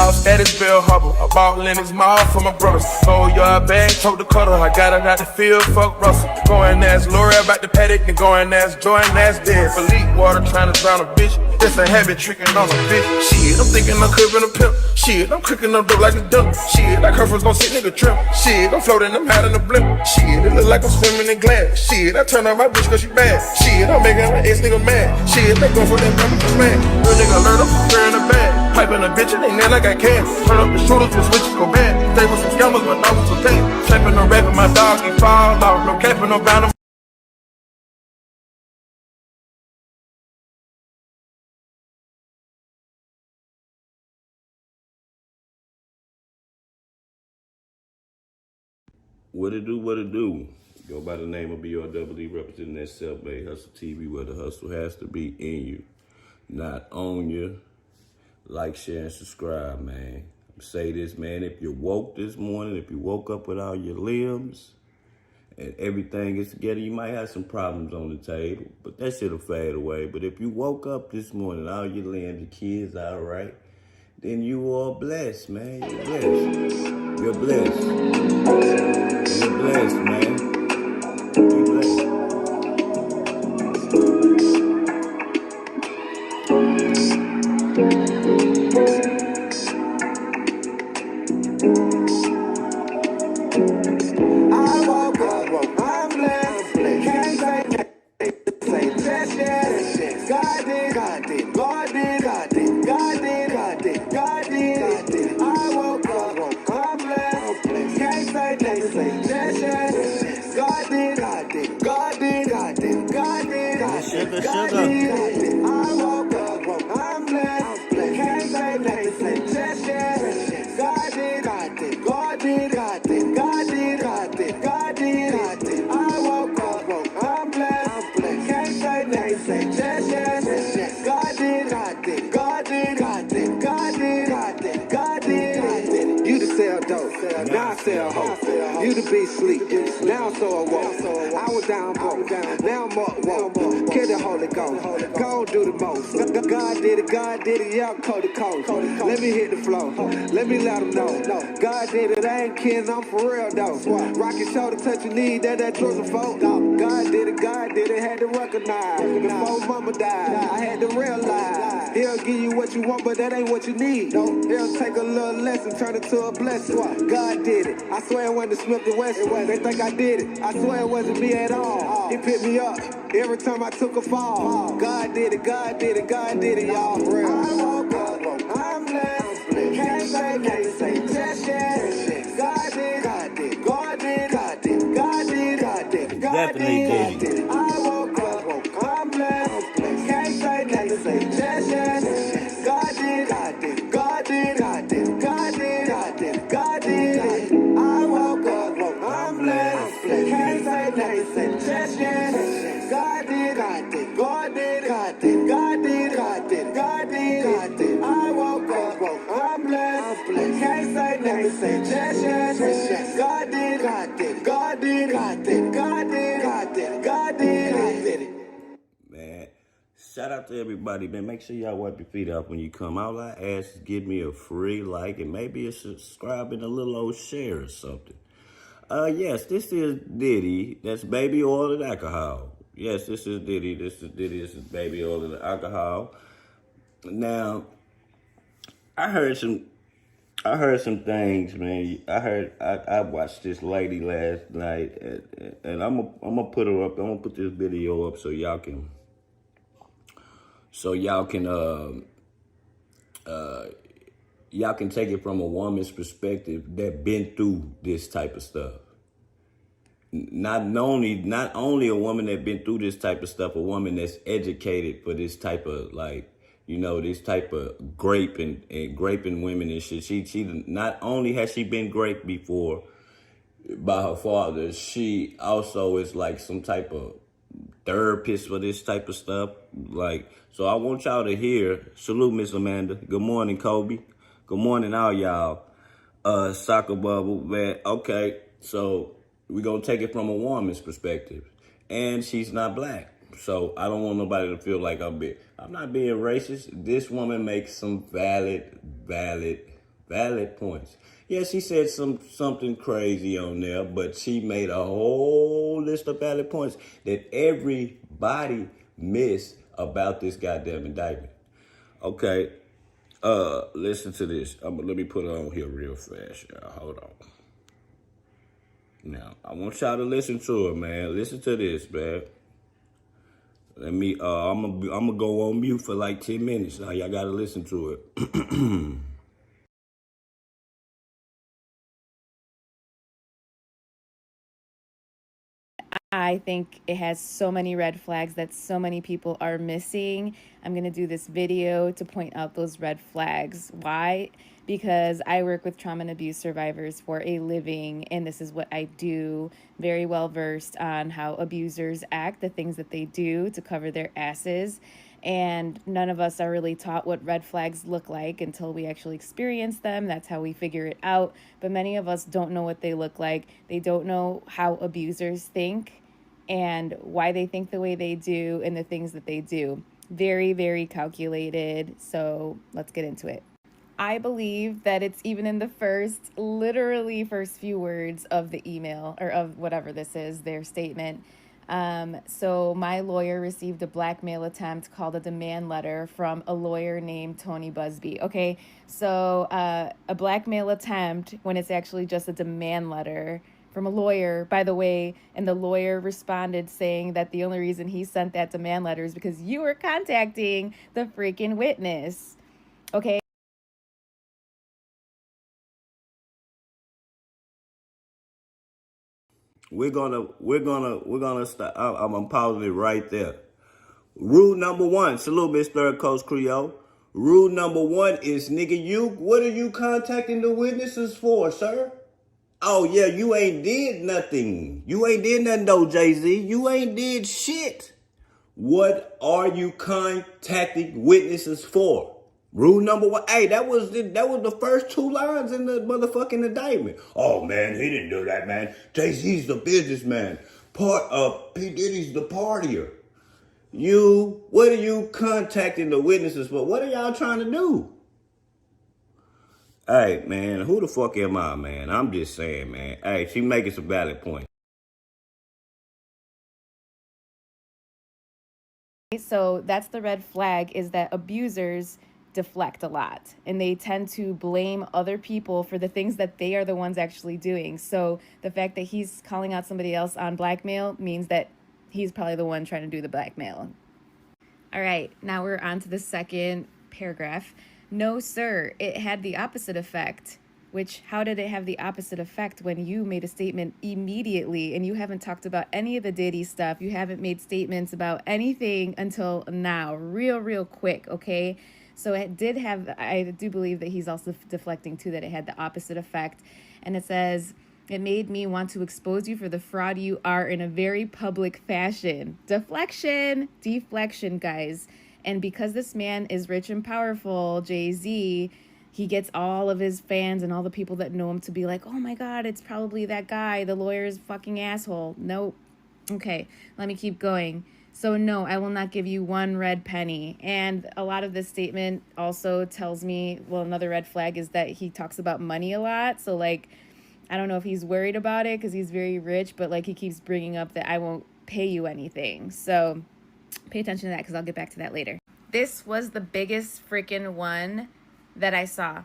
Y'all status Bill Hubble. I bought Lennox Mall for my brothers. Sold y'all bag, told the cutter. I got it out the field, fuck Russell. Going as L'Oreal about the paddock and going as Jordan as dead. Elite water trying to drown a bitch. This a habit tricking on a bitch. Shit, I'm thinking I'm cooking a pimp. Shit, I'm cooking up dope like a dump. Shit, like Herfer's gon' sit nigga trim. Shit, I'm floating, I'm hot in the blimp. Shit, it look like I'm swimming in glass. Shit, I turn on my bitch cause she bad. Shit, I'm making my ex nigga mad. Shit, they go for that number man. Real nigga learn up, wearing a bag. Piping a bitch and they nail like I can. Turn up the shooters with switches go bad. They was some scammers but I was okay. Slapping no rap my dog, he fall off. No capping, no bound. What it do? Go by the name of BRWD, representing that self-made hustle TV, where the hustle has to be in you, not on you. Like, share, and subscribe, man. Say this, man, if you woke this morning, if you woke up with all your limbs and everything is together, you might have some problems on the table, but that shit'll fade away. But if you woke up this morning, all your limbs, your kids all right, then you are blessed, man. You're blessed. You're blessed. You're blessed, man. You're blessed. I woke up, I'm blessed. Can't say just yet. God did, God did, God did, God did, God did, God did, God did. I woke up, I'm blessed. Can't say just yet. God did, God did, God did, God did, God did, God did, God did. I woke up, I'm blessed. Can't say just yet. God did, God did, God did, God did, God did, God did, God did, God did. I woke up, I'm blessed. Can't say just yet. God did, God did, God did, God did, God did, God did, God did, God did. You to sell dope, now I sell hope. You to be sleep, now I'm so awoke. I was down broke, now I'm up woke. Kill the Holy Ghost, go do the most. God did it, yeah, I'm coast to coast. Let me hit the flow, let me let them know. God did it, I ain't kidding, I'm for real though. Rock your shoulder, touch your knee, that Georgia folk. God did it, had to recognize. Before mama died, I had to realize. He'll give you what you want, but that ain't what you need. He'll take a little lesson, turn it to a blessing. God did it, I swear it wasn't the Smith and Wesson. They think I did it, I swear it wasn't me at all. He picked me up every time I took a fall. God did it, God did it, God did it, y'all. I woke up, I'm blessed. Can't say just yet. God did, God did, God did, God did, God did, God did, God did, God did. I woke up, I'm blessed. Can't say just yet. God did, God did, God did, God did, God did, God did, God did. I woke up, I'm blessed. Can't say just yet. God did, God did, God did, God did, God did, God did, God did, God did. I woke up, I'm blessed. Can't say just yet. God did, God did, God did, God did, God did, God did, God did, God did it. Man, shout out to everybody, man. Make sure y'all wipe your feet off when you come. All I ask is give me a free like and maybe a subscribe and a little old share or something. Yes, this is Diddy. That's baby oil and alcohol. Yes, this is Diddy. This is baby oil and alcohol. Now, I heard some things, man. I watched this lady last night, and I'm gonna put her up. I'm gonna put this video up so y'all can y'all can take it from a woman's perspective that been through this type of stuff. Not only a woman that been through this type of stuff, a woman that's educated for this type of this type of graping women and shit. She not only has she been raped before by her father, she also is like some type of therapist for this type of stuff. So I want y'all to hear. Salute, Miss Amanda. Good morning, Kobe. Good morning, all y'all. Soccer bubble, man. Okay, so we're gonna take it from a woman's perspective, and she's not black. So I don't want nobody to feel like I'm not being racist. This woman makes some valid Valid points. Yeah, she said something crazy on there, but she made a whole list of valid points that everybody missed about this goddamn indictment. Okay, listen to this. Let me put it on here real fast, y'all. Hold on. Now, I want y'all to listen to it, man. Listen to this, man. Let me, I'm gonna go on mute for like 10 minutes. Now, y'all gotta listen to it. I think it has so many red flags that so many people are missing. I'm going to do this video to point out those red flags. Why? Because I work with trauma and abuse survivors for a living, and this is what I do. Very well versed on how abusers act, the things that they do to cover their asses. And none of us are really taught what red flags look like until we actually experience them. That's how we figure it out. But many of us don't know what they look like. They don't know how abusers think and why they think the way they do and the things that they do. Very, very calculated. So let's get into it. I believe that it's even in the literally first few words of the email or of whatever this is, their statement. So my lawyer received a blackmail attempt called a demand letter from a lawyer named Tony Busby. Okay, so a blackmail attempt when it's actually just a demand letter from a lawyer, by the way, and the lawyer responded saying that the only reason he sent that demand letter is because you were contacting the freaking witness. Okay. We're gonna stop. I'm pausing it right there. Rule number one. Salute, Mr. Coach Creole. Rule number one is, nigga, what are you contacting the witnesses for, sir? Oh yeah, you ain't did nothing. You ain't did nothing though, Jay-Z. You ain't did shit. What are you contacting witnesses for? Rule number one. Hey, that was the first two lines in the motherfucking indictment. Oh man, he didn't do that, man. Jay-Z's the businessman. P. Diddy's the partier. What are you contacting the witnesses for? What are y'all trying to do? Hey, man, who the fuck am I, man? I'm just saying, man. Hey, she making some valid points. So that's the red flag, is that abusers deflect a lot and they tend to blame other people for the things that they are the ones actually doing. So the fact that he's calling out somebody else on blackmail means that he's probably the one trying to do the blackmail. All right, now we're on to the second paragraph. No, sir, it had the opposite effect. Which, how did it have the opposite effect when you made a statement immediately and you haven't talked about any of the Diddy stuff? You haven't made statements about anything until now, real quick, okay? So it did have, I do believe that he's also deflecting too, that it had the opposite effect. And it says, it made me want to expose you for the fraud you are in a very public fashion. Deflection, guys. And because this man is rich and powerful, Jay-Z, he gets all of his fans and all the people that know him to be like, oh my God, it's probably that guy. The lawyer's fucking asshole. Nope. Okay, let me keep going. So no, I will not give you one red penny. And a lot of this statement also tells me, well, another red flag is that he talks about money a lot. So like, I don't know if he's worried about it because he's very rich, but like he keeps bringing up that I won't pay you anything. So pay attention to that because I'll get back to that later. This was the biggest freaking one that I saw.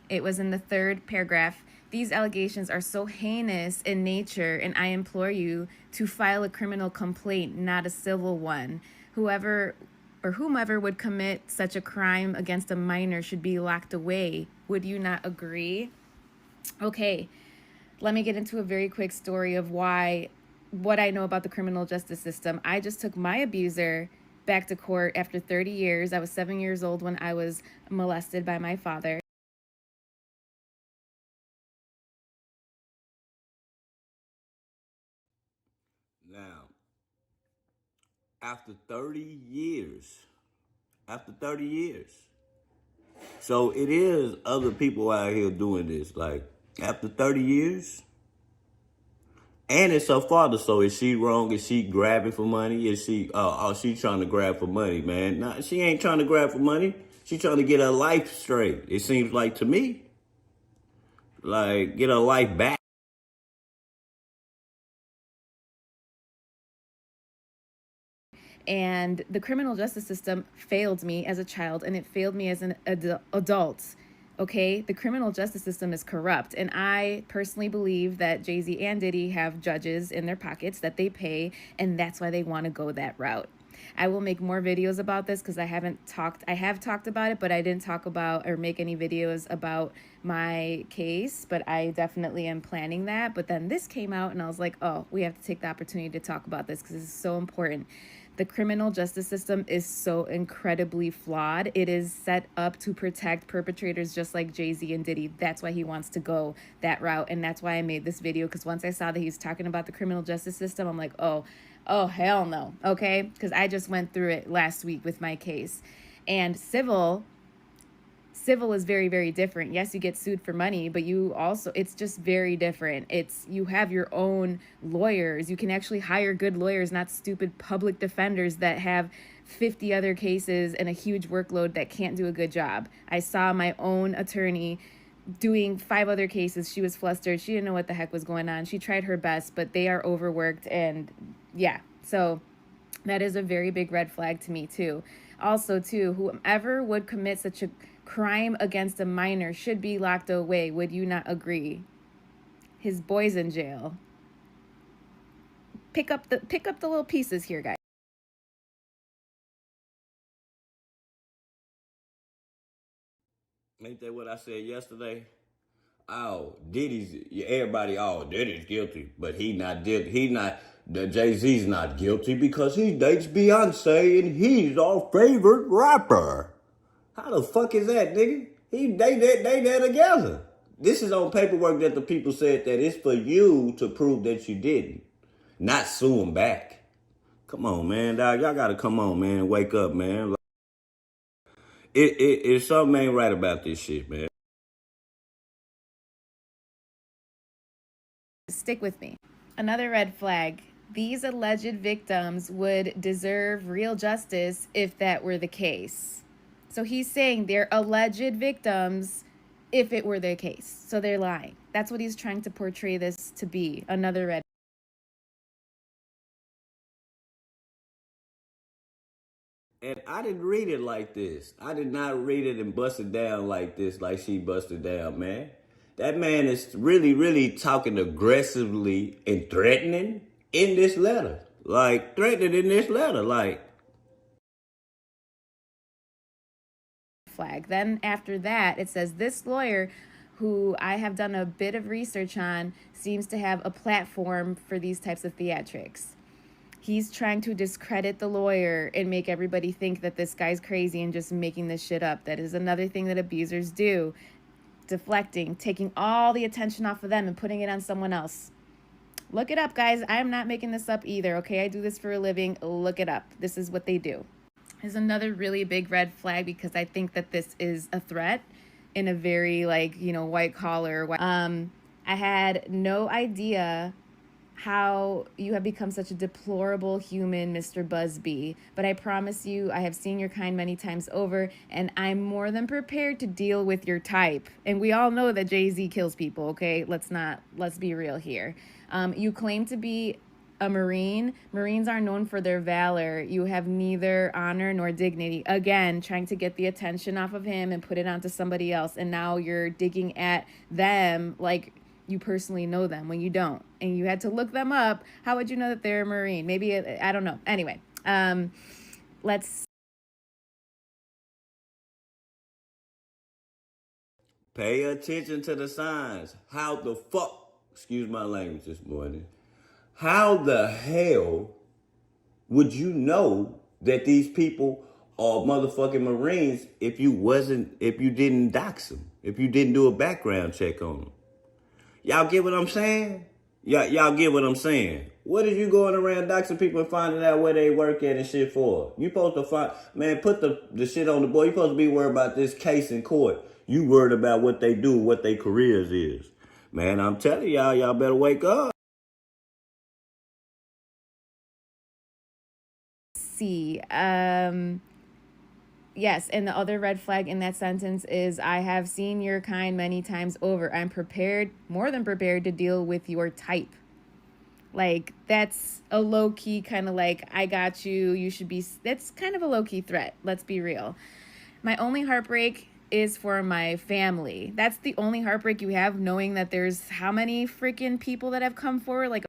It was in the third paragraph. These allegations are so heinous in nature, and I implore you to file a criminal complaint, not a civil one. Whoever or whomever would commit such a crime against a minor should be locked away. Would you not agree? Okay, let me get into a very quick story of what I know about the criminal justice system. I just took my abuser back to court after 30 years. I was 7 years old when I was molested by my father. Now, after 30 years, so it is other people out here doing this. Like, after 30 years, and it's her father, so is she wrong? Is she grabbing for money? Is she, she trying to grab for money, man? Nah, she ain't trying to grab for money. She trying to get her life straight. It seems like to me. Like, get her life back. And the criminal justice system failed me as a child, and it failed me as an adult. Okay, the criminal justice system is corrupt, and I personally believe that Jay-Z and Diddy have judges in their pockets that they pay, and that's why they want to go that route. I will make more videos about this because I have talked about it, but I didn't talk about or make any videos about my case, but I definitely am planning that. But then this came out and I was like, oh, we have to take the opportunity to talk about this because it's so important. The criminal justice system is so incredibly flawed. It is set up to protect perpetrators just like Jay-Z and Diddy. That's why he wants to go that route. And that's why I made this video, because once I saw that he was talking about the criminal justice system, I'm like, oh, hell no. Okay? Because I just went through it last week with my case. And civil is very, very different. Yes, you get sued for money, but you also, it's just very different. You have your own lawyers. You can actually hire good lawyers, not stupid public defenders that have 50 other cases and a huge workload that can't do a good job. I saw my own attorney doing 5 other cases. She was flustered. She didn't know what the heck was going on. She tried her best, but they are overworked. And yeah, so that is a very big red flag to me too. Also too, whoever would commit such a crime against a minor should be locked away. Would you not agree? His boy's in jail. Pick up the little pieces here, guys. Ain't that what I said yesterday? Oh, Diddy's guilty, but the Jay-Z's not guilty because he dates Beyonce and he's our favorite rapper. How the fuck is that, nigga? They together. This is on paperwork that the people said that it's for you to prove that you didn't, not sue him back. Come on, man, dog. Y'all gotta come on, man. Wake up, man. It something ain't right about this shit, man. Stick with me. Another red flag. These alleged victims would deserve real justice if that were the case. So he's saying they're alleged victims if it were their case. So they're lying. That's what he's trying to portray this to be. Another red. And I didn't read it like this. I did not read it and bust it down like this, like she busted down, man. That man is really, really talking aggressively and threatening in this letter. Like, threatening in this letter, like. Flag. Then after that, it says this lawyer, who I have done a bit of research on, seems to have a platform for these types of theatrics. He's trying to discredit the lawyer and make everybody think that this guy's crazy and just making this shit up. That is another thing that abusers do. Deflecting, taking all the attention off of them and putting it on someone else. Look it up, guys. I'm not making this up either, okay? I do this for a living. Look it up. This is what they do. Is another really big red flag because I think that this is a threat in a very, white collar. I had no idea how you have become such a deplorable human, Mr. Busby. But I promise you, I have seen your kind many times over, and I'm more than prepared to deal with your type. And we all know that Jay-Z kills people, okay? Let's be real here. You claim to be a Marine. Marines are known for their valor. You have neither honor nor dignity. Again, trying to get the attention off of him and put it onto somebody else. And now you're digging at them like you personally know them when you don't. And you had to look them up. How would you know that they're a Marine? Maybe, I don't know. Anyway, let's. Pay attention to the signs. How the fuck, excuse my language this morning, how the hell would you know that these people are motherfucking Marines if you didn't dox them, if you didn't do a background check on them? Y'all get what I'm saying? Y'all get what I'm saying? What are you going around doxing people and finding out where they work at and shit for? You supposed to put the shit on the board. You supposed to be worried about this case in court. You worried about what they do, what their careers is. Man, I'm telling y'all better wake up. See, Yes, and the other red flag in that sentence is I have seen your kind many times over. I'm prepared, more than prepared, to deal with your type. Like, that's a low-key kind of like, I got you, you should be, that's kind of a low-key threat. Let's be real. My only heartbreak is for my family. That's the only heartbreak you have, knowing that there's how many freaking people that have come forward? Like,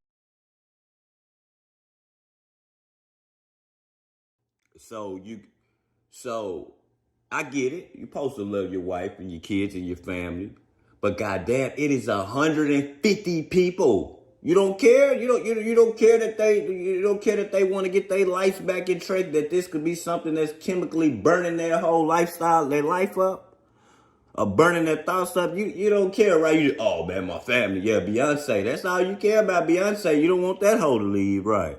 So I get it. You're supposed to love your wife and your kids and your family, but goddamn, it is 150 people. You don't care. You don't care that they want to get their life back in track. That this could be something that's chemically burning their whole lifestyle, their life up, or burning their thoughts up. You don't care, right? Oh man, my family. Yeah, Beyonce. That's all you care about, Beyonce. You don't want that hoe to leave, right?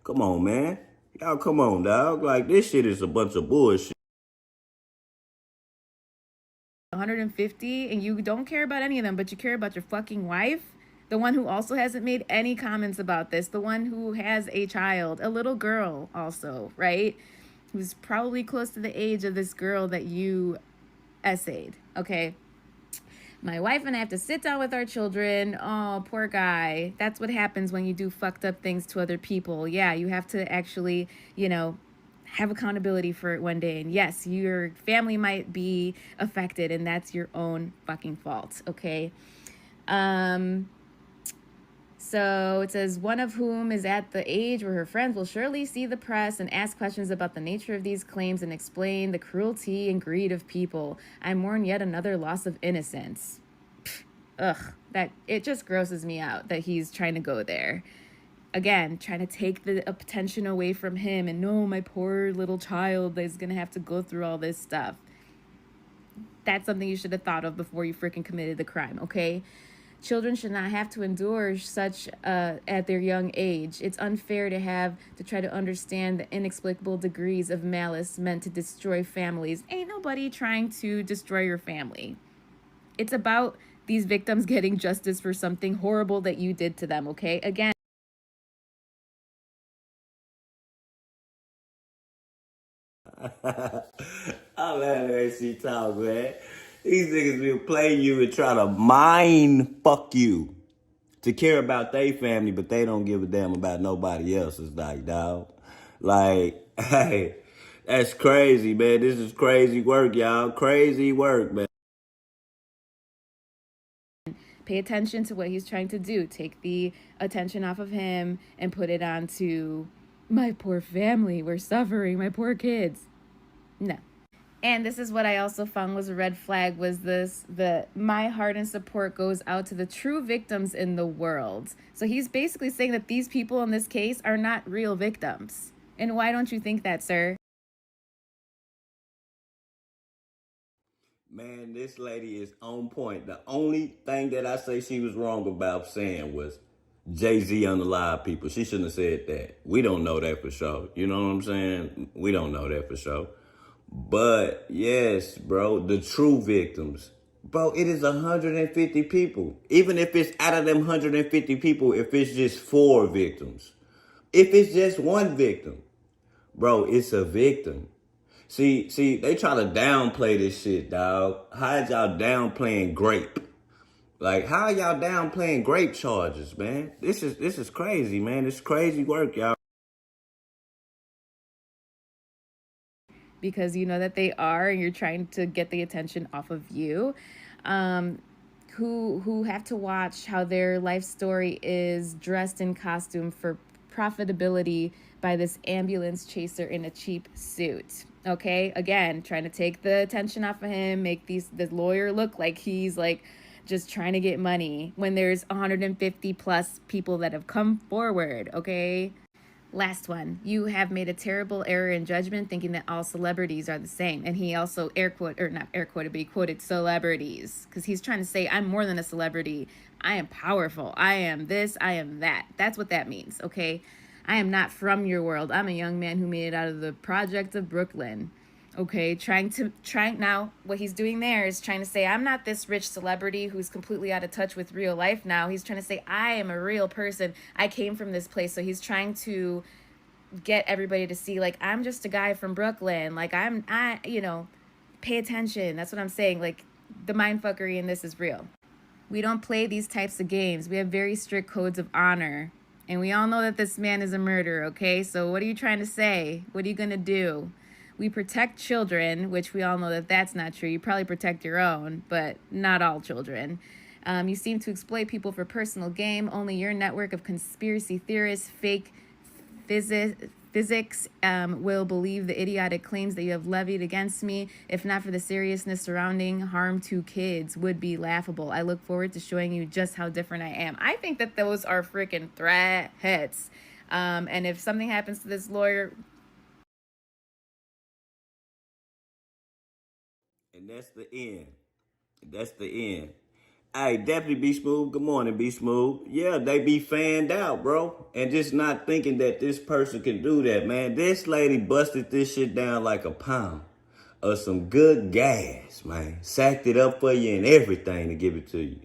Come on, man. Y'all, come on, dog. Like, this shit is a bunch of bullshit. 150, and you don't care about any of them, but you care about your fucking wife, the one who also hasn't made any comments about this, the one who has a child, a little girl also, right? Who's probably close to the age of this girl that you essayed, okay? My wife and I have to sit down with our children. Oh, poor guy. That's what happens when you do fucked up things to other people. Yeah, you have to actually, have accountability for it one day. And yes, your family might be affected, and that's your own fucking fault, okay? So it says, one of whom is at the age where her friends will surely see the press and ask questions about the nature of these claims and explain the cruelty and greed of people. I mourn yet another loss of innocence. Ugh, that it just grosses me out that he's trying to go there. Again, trying to take the attention away from him, and no, my poor little child is going to have to go through all this stuff. That's something you should have thought of before you freaking committed the crime, okay? Children should not have to endure such at their young age. It's unfair to try to understand the inexplicable degrees of malice meant to destroy families. Ain't nobody trying to destroy your family. It's about these victims getting justice for something horrible that you did to them, okay? Again, I'm laughing at she talk, man. These niggas will play you and try to mind fuck you to care about their family, but they don't give a damn about nobody else's, like, dog. Like, hey, that's crazy, man. This is crazy work, y'all. Crazy work, man. pay attention to what he's trying to do. Take the attention off of him and put it on to my poor family. We're suffering, my poor kids. No. And this is what I also found was a red flag, was my heart and support goes out to the true victims in the world. So he's basically saying that these people in this case are not real victims. And why don't you think that, sir? Man, this lady is on point. The only thing that I say she was wrong about saying was Jay-Z unalive people. She shouldn't have said that. We don't know that for sure. You know what I'm saying? We don't know that for sure. But yes, bro, the true victims. Bro, it is 150 people. Even if it's out of them 150 people, if it's just 4 victims. If it's just 1 victim, bro, it's a victim. See, they try to downplay this shit, dog. How is y'all downplaying grape? Like, how are y'all downplaying grape charges, man? This is crazy, man. It's crazy work, y'all. Because you know that they are, and you're trying to get the attention off of you, who have to watch how their life story is dressed in costume for profitability by this ambulance chaser in a cheap suit. Okay, again, trying to take the attention off of him, make the lawyer look like he's like just trying to get money when there's 150 plus people that have come forward. Okay. Last one. You have made a terrible error in judgment thinking that all celebrities are the same. And he also not air quoted, but he quoted celebrities. Because he's trying to say, I'm more than a celebrity. I am powerful. I am this. I am that. That's what that means, okay? I am not from your world. I'm a young man who made it out of the project of Brooklyn. Okay, now what he's doing there is trying to say, I'm not this rich celebrity who's completely out of touch with real life now. He's trying to say, I am a real person. I came from this place. So he's trying to get everybody to see, like, I'm just a guy from Brooklyn. Like, pay attention. That's what I'm saying. Like, the mindfuckery in this is real. We don't play these types of games. We have very strict codes of honor. And we all know that this man is a murderer, okay? So what are you trying to say? What are you going to do? We protect children, which we all know that that's not true. You probably protect your own, but not all children. You seem to exploit people for personal gain. Only your network of conspiracy theorists, fake physics will believe the idiotic claims that you have levied against me. If not for the seriousness surrounding harm to kids, would be laughable. I look forward to showing you just how different I am. I think that those are freaking threats. And if something happens to this lawyer... And that's the end. That's the end. Hey, Deputy Be Smooth. Good morning, Be Smooth. Yeah, they be fanned out, bro. And just not thinking that this person can do that, man. This lady busted this shit down like a pound of some good gas, man. Sacked it up for you and everything to give it to you.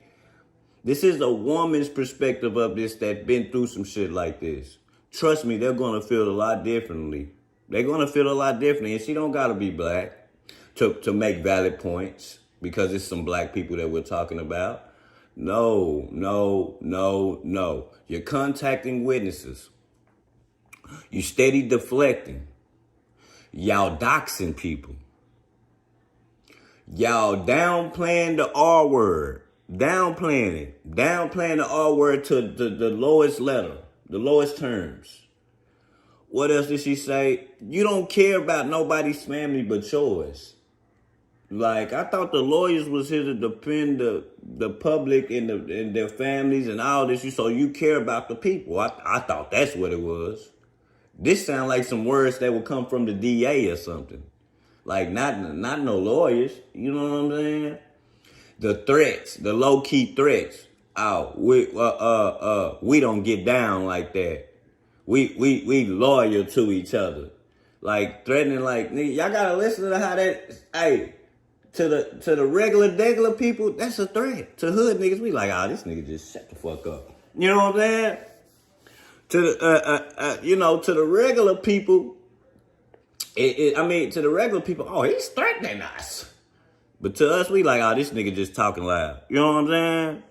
This is a woman's perspective of this that been through some shit like this. Trust me, they're going to feel a lot differently. They're going to feel a lot differently. And she don't got to be black to make valid points, because it's some black people that we're talking about. No. You're contacting witnesses. You steady deflecting. Y'all doxing people. Y'all downplaying the R word. Downplaying it. Downplaying the R word to the lowest letter, the lowest terms. What else did she say? You don't care about nobody's family but yours. Like, I thought the lawyers was here to defend the public and their families and all this. So you care about the people. I thought that's what it was. This sound like some words that would come from the DA or something. Like, not no lawyers. You know what I'm saying? The threats, the low-key threats. Oh, we don't get down like that. We loyal to each other. Like, threatening, like, nigga, y'all gotta listen to how that, hey, to the regular people, that's a threat. To hood niggas, we like, this nigga just shut the fuck up. You know what I'm saying? To the, to the regular people, to the regular people, oh, he's threatening us. But to us, we like, this nigga just talking loud. You know what I'm saying?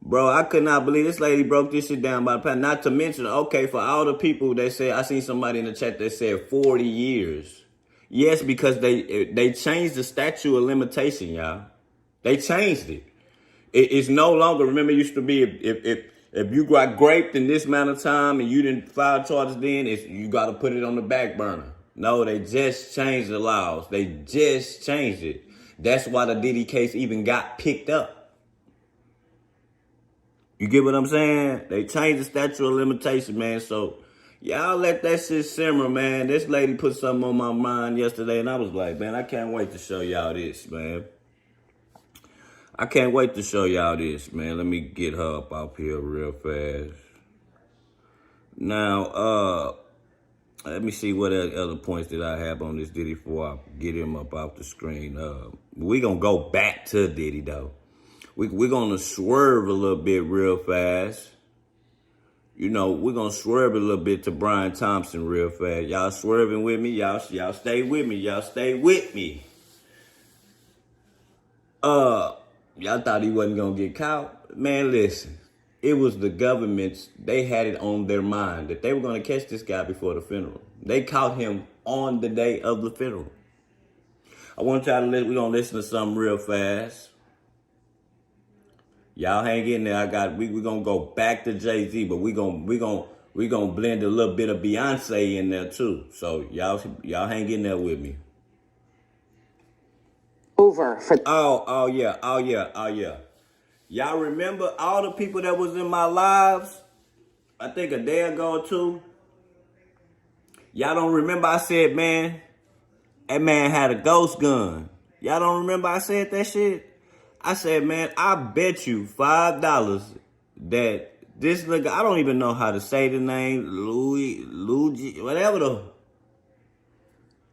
Bro, I could not believe this lady broke this shit down by the past. Not to mention, okay, for all the people that said, I seen somebody in the chat that said 40 years. Yes, because they changed the statute of limitation, y'all. They changed it. It's no longer, remember it used to be, if you got raped in this amount of time and you didn't file charges then, you got to put it on the back burner. No, they just changed the laws. They just changed it. That's why the Diddy case even got picked up. You get what I'm saying? They changed the statute of limitation, man. So y'all let that shit simmer, man. This lady put something on my mind yesterday, and I was like, man, I can't wait to show y'all this, man. I can't wait to show y'all this, man. Let me get her up here real fast. Now, let me see what other points that I have on this Diddy before I get him up off the screen. We gonna go back to Diddy, though. We're gonna swerve a little bit real fast. You know, we're gonna swerve a little bit to Brian Thompson real fast. Y'all swerving with me? Y'all stay with me. Y'all stay with me. Y'all thought he wasn't gonna get caught? Man, listen. It was the government's, they had it on their mind that they were gonna catch this guy before the funeral. They caught him on the day of the funeral. I want y'all to we're gonna listen to something real fast. Y'all hang in there. We're gonna go back to Jay-Z, but we gonna blend a little bit of Beyonce in there too. So y'all hang in there with me. Over for Oh yeah. Y'all remember all the people that was in my lives? I think a day ago or two. Y'all don't remember I said, man, that man had a ghost gun. Y'all don't remember I said that shit? I said, man, I bet you $5 that this nigga, I don't even know how to say the name, Luigi, whatever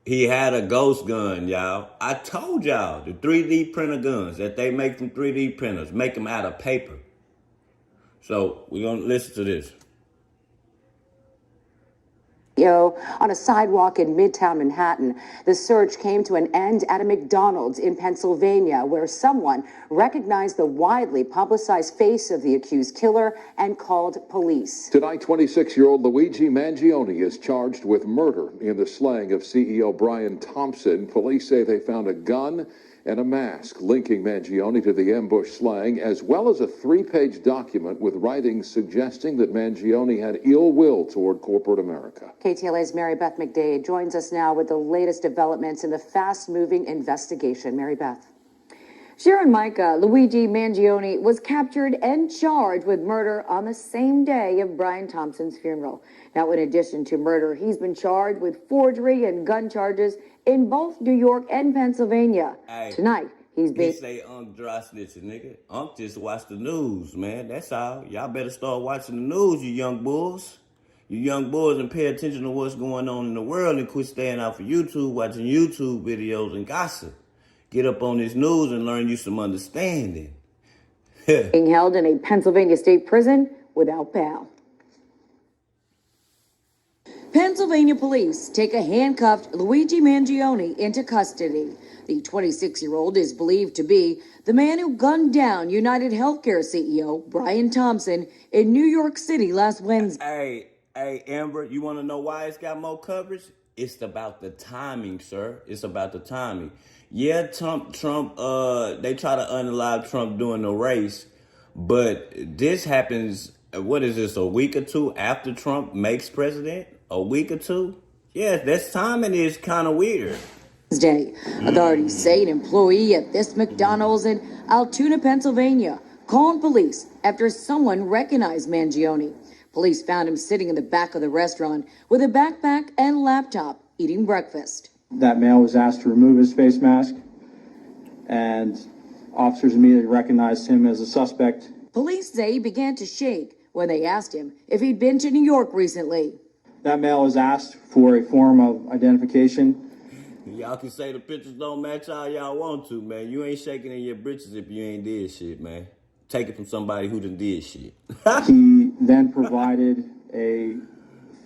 he had a ghost gun, y'all. I told y'all, the 3D printer guns that they make from 3D printers, make them out of paper. So we're going to listen to this. On a sidewalk in Midtown Manhattan. The search came to an end at a McDonald's in Pennsylvania, where someone recognized the widely publicized face of the accused killer and called police. Tonight, 26-year-old Luigi Mangione is charged with murder in the slaying of CEO Brian Thompson. Police say they found a gun and a mask linking Mangione to the ambush slaying, as well as a 3-page document with writings suggesting that Mangione had ill will toward corporate America. KTLA's Mary Beth McDade joins us now with the latest developments in the fast-moving investigation. Mary Beth. Sharon Micah, Luigi Mangione was captured and charged with murder on the same day of Brian Thompson's funeral. Now, in addition to murder, he's been charged with forgery and gun charges in both New York and Pennsylvania. Tonight, he's being... He say dry snitching, nigga. Just watch the news, man. That's all. Y'all better start watching the news, you young bulls. You young boys, and pay attention to what's going on in the world and quit staying out for YouTube, watching YouTube videos and gossip. Get up on this news and learn you some understanding. being held in a Pennsylvania state prison without bail. Pennsylvania police take a handcuffed Luigi Mangione into custody. The 26-year-old is believed to be the man who gunned down United Healthcare CEO Brian Thompson in New York City last Wednesday. Hey, Amber, you want to know why it's got more coverage? It's about the timing, sir. It's about the timing. Yeah, Trump, they try to unalive Trump during the race, but this happens, what is this, a week or two after Trump makes president? A week or two? Yeah, this timing is kind of weird. Wednesday, authorities say an employee at this McDonald's in Altoona, Pennsylvania, called police after someone recognized Mangione. Police found him sitting in the back of the restaurant with a backpack and laptop, eating breakfast. That male was asked to remove his face mask, and officers immediately recognized him as a suspect. Police say he began to shake when they asked him if he'd been to New York recently. That male was asked for a form of identification. Y'all can say the pictures don't match all y'all want to, man. You ain't shaking in your britches if you ain't did shit, man. Take it from somebody who done did shit. He then provided a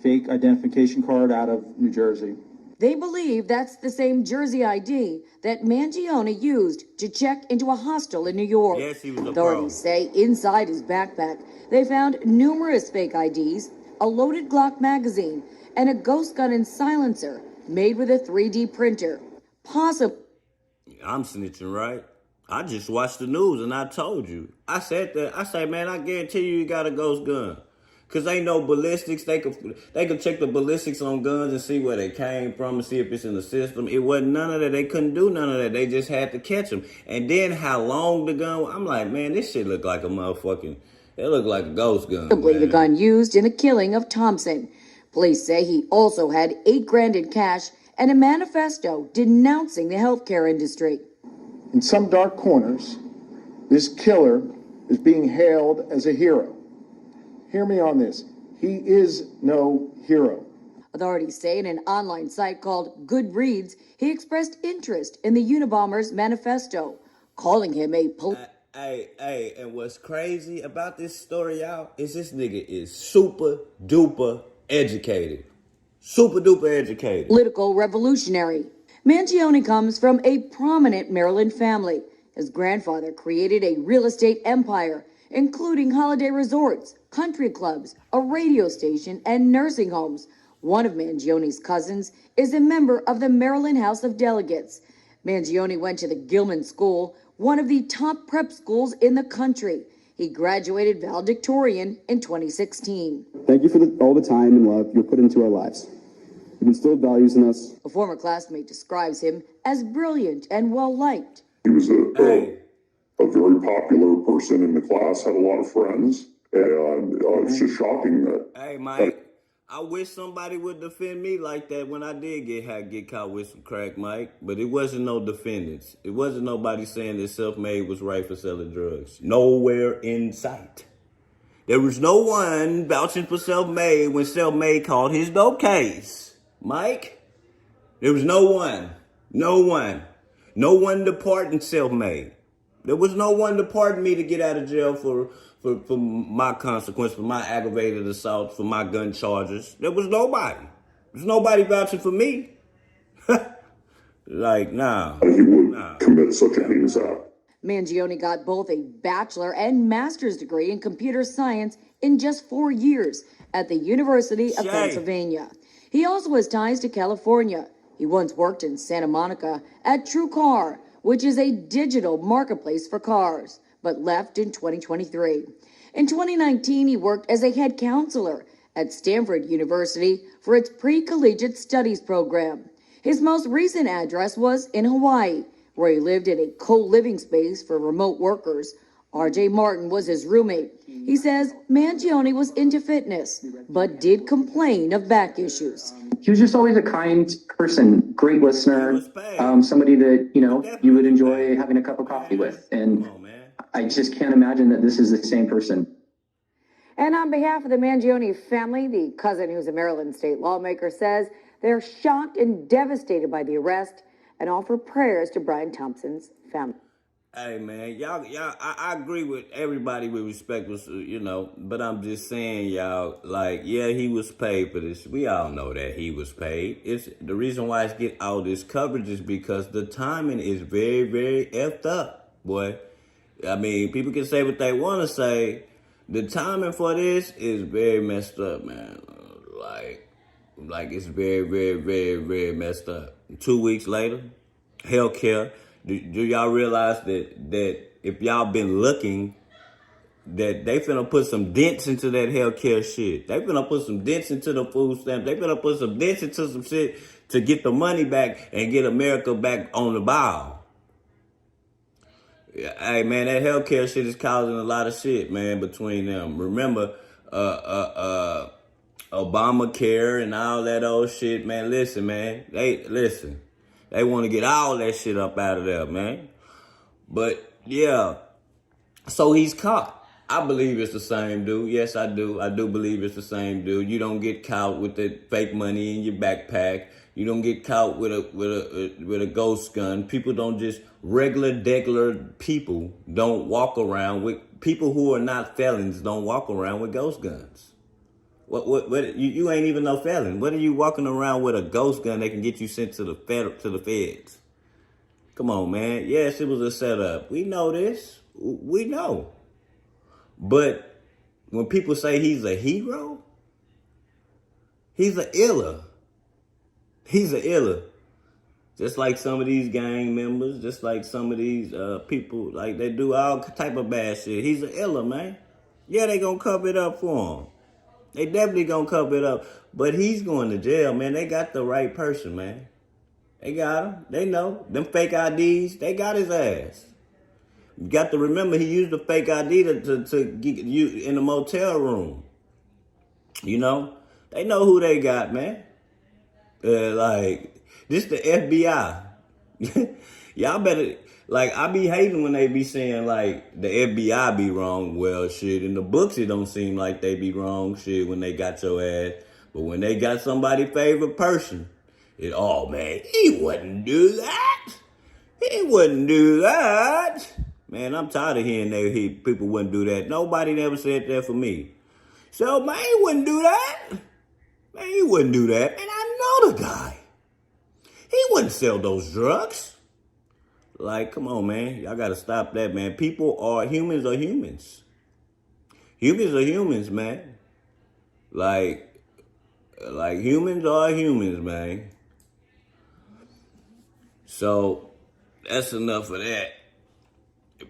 fake identification card out of New Jersey. They believe that's the same Jersey ID that Mangione used to check into a hostel in New York. Yes, he was a Authorities say inside his backpack, they found numerous fake IDs, a loaded Glock magazine, and a ghost gun and silencer made with a 3D printer. Possibly. I'm snitching, right? I just watched the news and I told you. I said that. I say, man, I guarantee you got a ghost gun. Because ain't no ballistics. They could check the ballistics on guns and see where they came from and see if it's in the system. It wasn't none of that. They couldn't do none of that. They just had to catch them. And then how long the gun was. I'm like, man, this shit look like a motherfucking, it looked like a ghost gun. Possibly the gun used in the killing of Thompson. Police say he also had $8,000 in cash and a manifesto denouncing the healthcare industry. In some dark corners, this killer is being hailed as a hero. Hear me on this. He is no hero. Authorities say in an online site called Goodreads, he expressed interest in the Unabomber's manifesto, calling him a Hey, and what's crazy about this story, y'all, is this nigga is super duper educated. Super duper educated. Political revolutionary. Mangione comes from a prominent Maryland family. His grandfather created a real estate empire, including holiday resorts, country clubs, a radio station, and nursing homes. One of Mangione's cousins is a member of the Maryland House of Delegates. Mangione went to the Gilman School, one of the top prep schools in the country. He graduated valedictorian in 2016. Thank you for all the time and love you put into our lives. You've instilled values in us. A former classmate describes him as brilliant and well-liked. He was a very popular person in the class, had a lot of friends, and it's just shocking that... Hey, Mike, I wish somebody would defend me like that when I did get caught with some crack, Mike, but it wasn't no defendants. It wasn't nobody saying that self-made was right for selling drugs. Nowhere in sight. There was no one vouching for self-made when self-made called his dope case. Mike, there was no one. No one. No one to pardon self-made. There was no one to pardon me to get out of jail for my consequence, for my aggravated assault, for my gun charges. There was nobody. There's nobody vouching for me. Like, nah. He would commit such a heinous act. Mangione got both a bachelor and master's degree in computer science in just 4 years at the University of Pennsylvania. He also has ties to California. He once worked in Santa Monica at True Car, which is a digital marketplace for cars, but left in 2023. In 2019, he worked as a head counselor at Stanford University for its pre-collegiate studies program. His most recent address was in Hawaii, where he lived in a co-living space for remote workers. R.J. Martin was his roommate. He says Mangione was into fitness, but did complain of back issues. He was just always a kind person, great listener, somebody that, you would enjoy having a cup of coffee with. And I just can't imagine that this is the same person. And on behalf of the Mangione family, the cousin who's a Maryland state lawmaker says they're shocked and devastated by the arrest and offer prayers to Brian Thompson's family. Hey, man, y'all, I agree with everybody with respect, but I'm just saying, y'all, like, yeah, he was paid for this. We all know that he was paid. It's the reason why it's getting all this coverage is because the timing is very, very effed up, boy. I mean, people can say what they want to say. The timing for this is very messed up, man. Like it's very, very, very, very messed up. 2 weeks later, healthcare. Do y'all realize that if y'all been looking, that they finna put some dents into that healthcare shit. They finna put some dents into the food stamp. They finna put some dents into some shit to get the money back and get America back on the ball. Yeah, hey, man, that healthcare shit is causing a lot of shit, man, between them. Remember, Obamacare and all that old shit, man. Listen, man. They want to get all that shit up out of there, man. But, yeah. So he's caught. I believe it's the same dude. Yes, I do. I do believe it's the same dude. You don't get caught with the fake money in your backpack. You don't get caught with a ghost gun. People don't just regular people don't walk around with people who are not felons don't walk around with ghost guns. What you ain't even no felon. What are you walking around with a ghost gun that can get you sent to the feds? Come on, man. Yes, it was a setup. We know this. We know. But when people say he's a hero, he's a iller. He's a iller. Just like some of these gang members, just like some of these people, like they do all type of bad shit. He's an iller, man. Yeah, they gonna cover it up for him. They definitely gonna cover it up. But he's going to jail, man. They got the right person, man. They got him. They know. Them fake IDs, they got his ass. You got to remember, he used a fake ID to get you in the motel room. You know? They know who they got, man. This the FBI. Y'all better, I be hating when they be saying, the FBI be wrong. Well, shit, in the books, it don't seem like they be wrong, shit, when they got your ass. But when they got somebody's favorite person, man, he wouldn't do that. He wouldn't do that. Man, I'm tired of hearing people wouldn't do that. Nobody never said that for me. So, man, he wouldn't do that. Man, he wouldn't do that. And I know the guy. He wouldn't sell those drugs. Come on, man. Y'all got to stop that, man. Humans are humans. Humans are humans, man. Humans are humans, man. So, that's enough of that.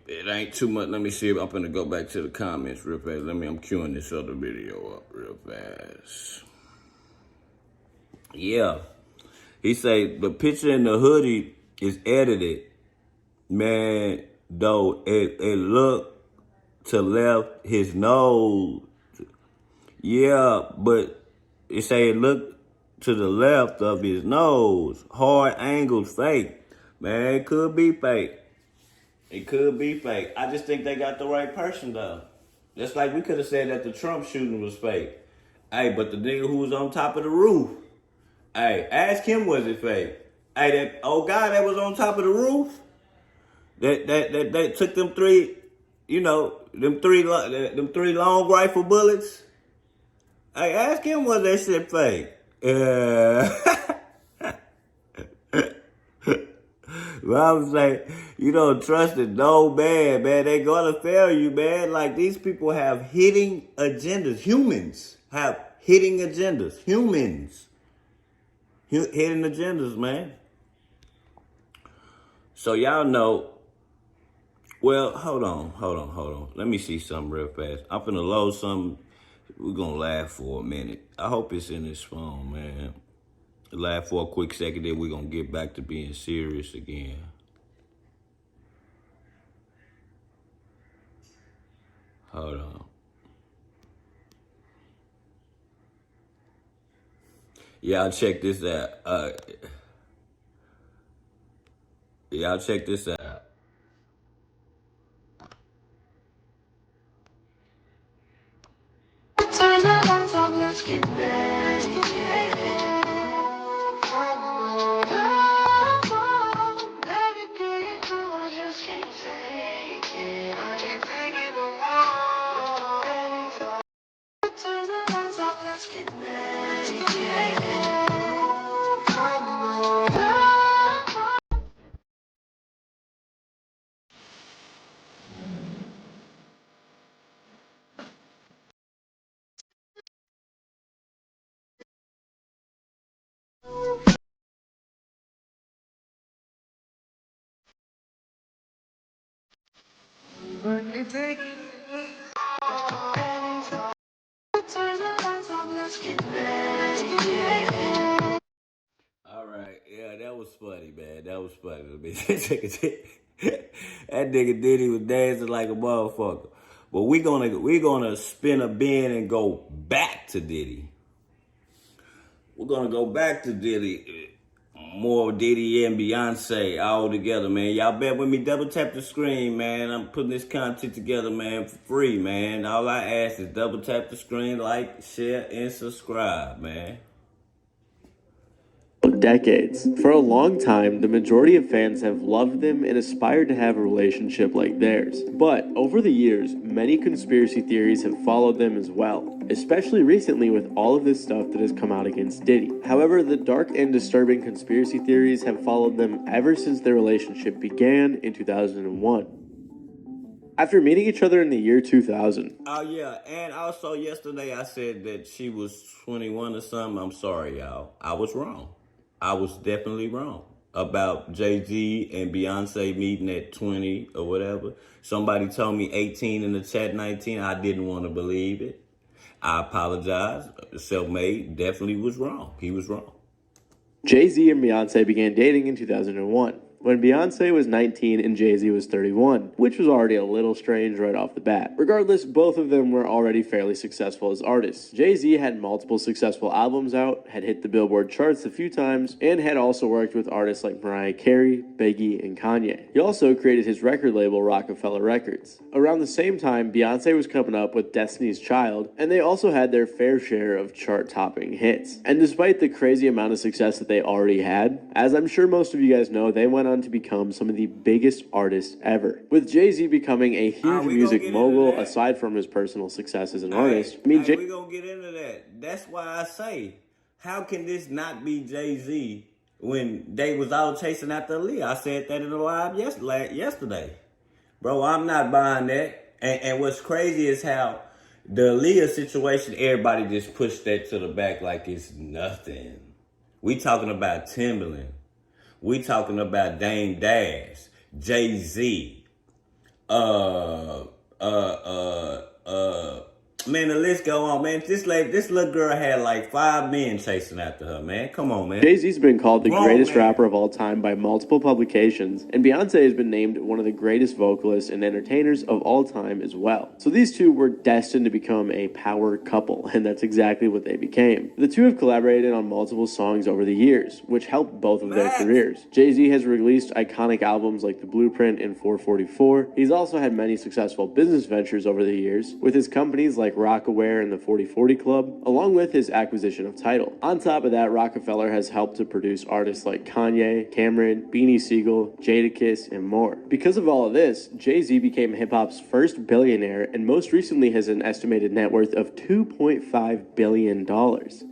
It ain't too much. Let me see if I'm going to go back to the comments real fast. I'm queuing this other video up real fast. Yeah. He say the picture in the hoodie is edited. Man, though, it look to left his nose. Yeah, but it say it look to the left of his nose. Hard angled fake. Man, it could be fake. It could be fake. I just think they got the right person, though. Just like we could have said that the Trump shooting was fake. Hey, but the nigga who was on top of the roof, hey, ask him, was it fake? Hey, that old guy that was on top of the roof, that took them three, them three long rifle bullets. Hey, ask him, was that shit fake? Well, I was like, you don't trust it. No, man. They're going to fail you, man. Like, these people have hidden agendas. Humans have hidden agendas. Humans. Hidden agendas, man. So y'all know. Well, hold on. Let me see something real fast. I'm finna load something. We're gonna laugh for a minute. I hope it's in this phone, man. Laugh for a quick second, then we're gonna get back to being serious again. Hold on. Y'all check this out. Y'all check this out. Let's get ready. Alright, yeah, that was funny, man. That was funny. That nigga Diddy was dancing like a motherfucker. But we gonna spin a bin and go back to Diddy. We're gonna go back to Diddy. More Diddy and Beyonce all together, man. Y'all bet with me. Double tap the screen, man. I'm putting this content together, man, for free, man. All I ask is double tap the screen, like, share, and subscribe, man. Decades. For a long time, the majority of fans have loved them and aspired to have a relationship like theirs. But over the years, many conspiracy theories have followed them as well, especially recently with all of this stuff that has come out against Diddy. However, the dark and disturbing conspiracy theories have followed them ever since their relationship began in 2001. After meeting each other in the year 2000. Oh, yeah. And also yesterday I said that she was 21 or something. I'm sorry, y'all. I was wrong. I was definitely wrong about Jay-Z and Beyonce meeting at 20 or whatever. Somebody told me 18 in the chat, 19. I didn't want to believe it. I apologize. Self-made definitely was wrong. He was wrong. Jay-Z and Beyonce began dating in 2001. When Beyonce was 19 and Jay-Z was 31, which was already a little strange right off the bat. Regardless, both of them were already fairly successful as artists. Jay-Z had multiple successful albums out, had hit the Billboard charts a few times, and had also worked with artists like Mariah Carey, Biggie, and Kanye. He also created his record label, Rockefeller Records. Around the same time, Beyonce was coming up with Destiny's Child, and they also had their fair share of chart-topping hits. And despite the crazy amount of success that they already had, as I'm sure most of you guys know, they went on to become some of the biggest artists ever. With Jay-Z becoming a huge music mogul aside from his personal success as an artist. We're gonna get into that. That's why I say, how can this not be Jay-Z when they was all chasing after Aaliyah? I said that in the live yesterday. Bro, I'm not buying that. And what's crazy is how the Aaliyah situation, everybody just pushed that to the back like it's nothing. We talking about Timberland. We talking about Dame Dash, Jay-Z, man, the list go on, man. This little girl had like 5 men chasing after her, man. Come on, man. Jay-Z's been called the greatest rapper of all time by multiple publications, and Beyonce has been named one of the greatest vocalists and entertainers of all time as well. So these two were destined to become a power couple, and that's exactly what they became. The two have collaborated on multiple songs over the years, which helped both of their careers. Jay-Z has released iconic albums like The Blueprint and 444. He's also had many successful business ventures over the years, with his companies like Rockaware and the 40/40 Club, along with his acquisition of Tidal. On top of that, Rockefeller has helped to produce artists like Kanye, Cameron, Beanie Siegel, Jadakiss, and more. Because of all of this, Jay-Z became hip-hop's first billionaire and most recently has an estimated net worth of $2.5 billion.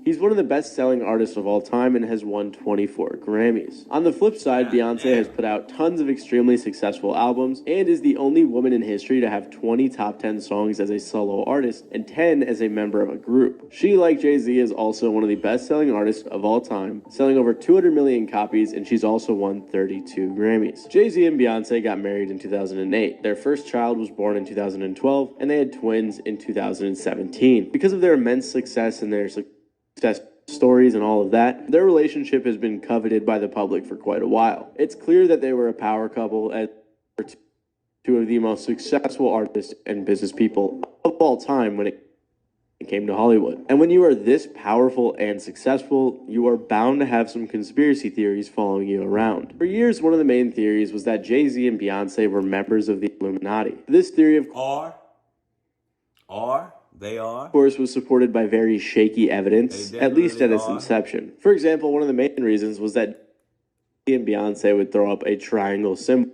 He's one of the best-selling artists of all time and has won 24 Grammys. On the flip side, Beyonce has put out tons of extremely successful albums and is the only woman in history to have 20 top 10 songs as a solo artist and 10 as a member of a group. She, like Jay-Z, is also one of the best-selling artists of all time, selling over 200 million copies, and she's also won 32 Grammys. Jay-Z and Beyonce got married in 2008. Their first child was born in 2012, and they had twins in 2017. Because of their immense success and their success stories and all of that, their relationship has been coveted by the public for quite a while. It's clear that they were a power couple, as two of the most successful artists and business people of all time when it came to Hollywood. And when you are this powerful and successful, you are bound to have some conspiracy theories following you around. For years, one of the main theories was that Jay-Z and Beyonce were members of the Illuminati. This theory, of course, was supported by very shaky evidence, at least at its inception. For example, one of the main reasons was that Jay-Z and Beyonce would throw up a triangle symbol.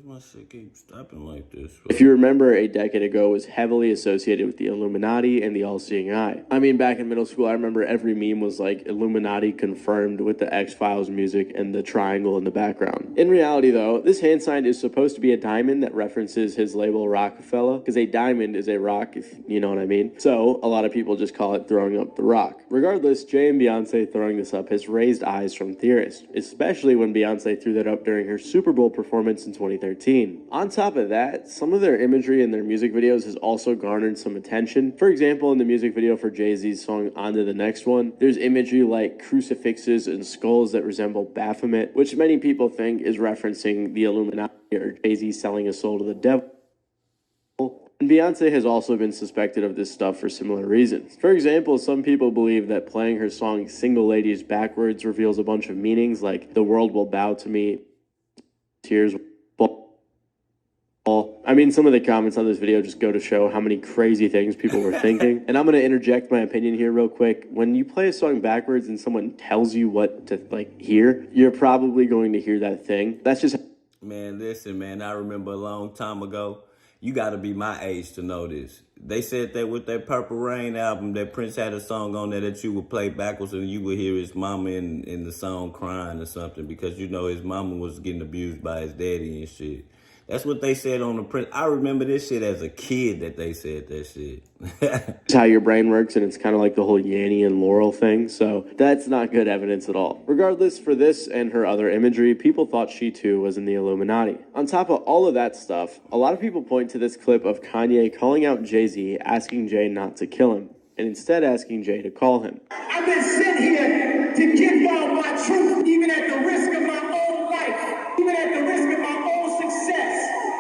My shit keeps stopping like this. If you remember, a decade ago was heavily associated with the Illuminati and the all-seeing eye. I mean, back in middle school, I remember every meme was like Illuminati confirmed with the X-Files music and the triangle in the background. In reality, though, this hand sign is supposed to be a diamond that references his label Rockefeller, because a diamond is a rock, if you know what I mean. So a lot of people just call it throwing up the rock. Regardless, Jay and Beyonce throwing this up has raised eyes from theorists, especially when Beyonce threw that up during her Super Bowl performance in 2013. On top of that, some of their imagery in their music videos has also garnered some attention. For example, in the music video for Jay-Z's song On to the Next One, there's imagery like crucifixes and skulls that resemble Baphomet, which many people think is referencing the Illuminati or Jay-Z selling his soul to the devil. And Beyonce has also been suspected of this stuff for similar reasons. For example, some people believe that playing her song Single Ladies backwards reveals a bunch of meanings like the world will bow to me, tears will. I mean, some of the comments on this video just go to show how many crazy things people were thinking. And I'm going to interject my opinion here real quick. When you play a song backwards and someone tells you what to hear, you're probably going to hear that thing. That's just... Man, listen, man, I remember a long time ago, you got to be my age to know this. They said that with that Purple Rain album, that Prince had a song on there that you would play backwards and you would hear his mama in the song crying or something because, you know, his mama was getting abused by his daddy and shit. That's what they said on the Prince. I remember this shit as a kid that they said that shit. It's how your brain works, and it's kind of like the whole Yanny and Laurel thing, so that's not good evidence at all. Regardless, for this and her other imagery, people thought she too was in the Illuminati. On top of all of that stuff, a lot of people point to this clip of Kanye calling out Jay-Z, asking Jay not to kill him, and instead asking Jay to call him. I've been sent here to give y'all my truth, even at the risk of my own life, even at the risk of my own success.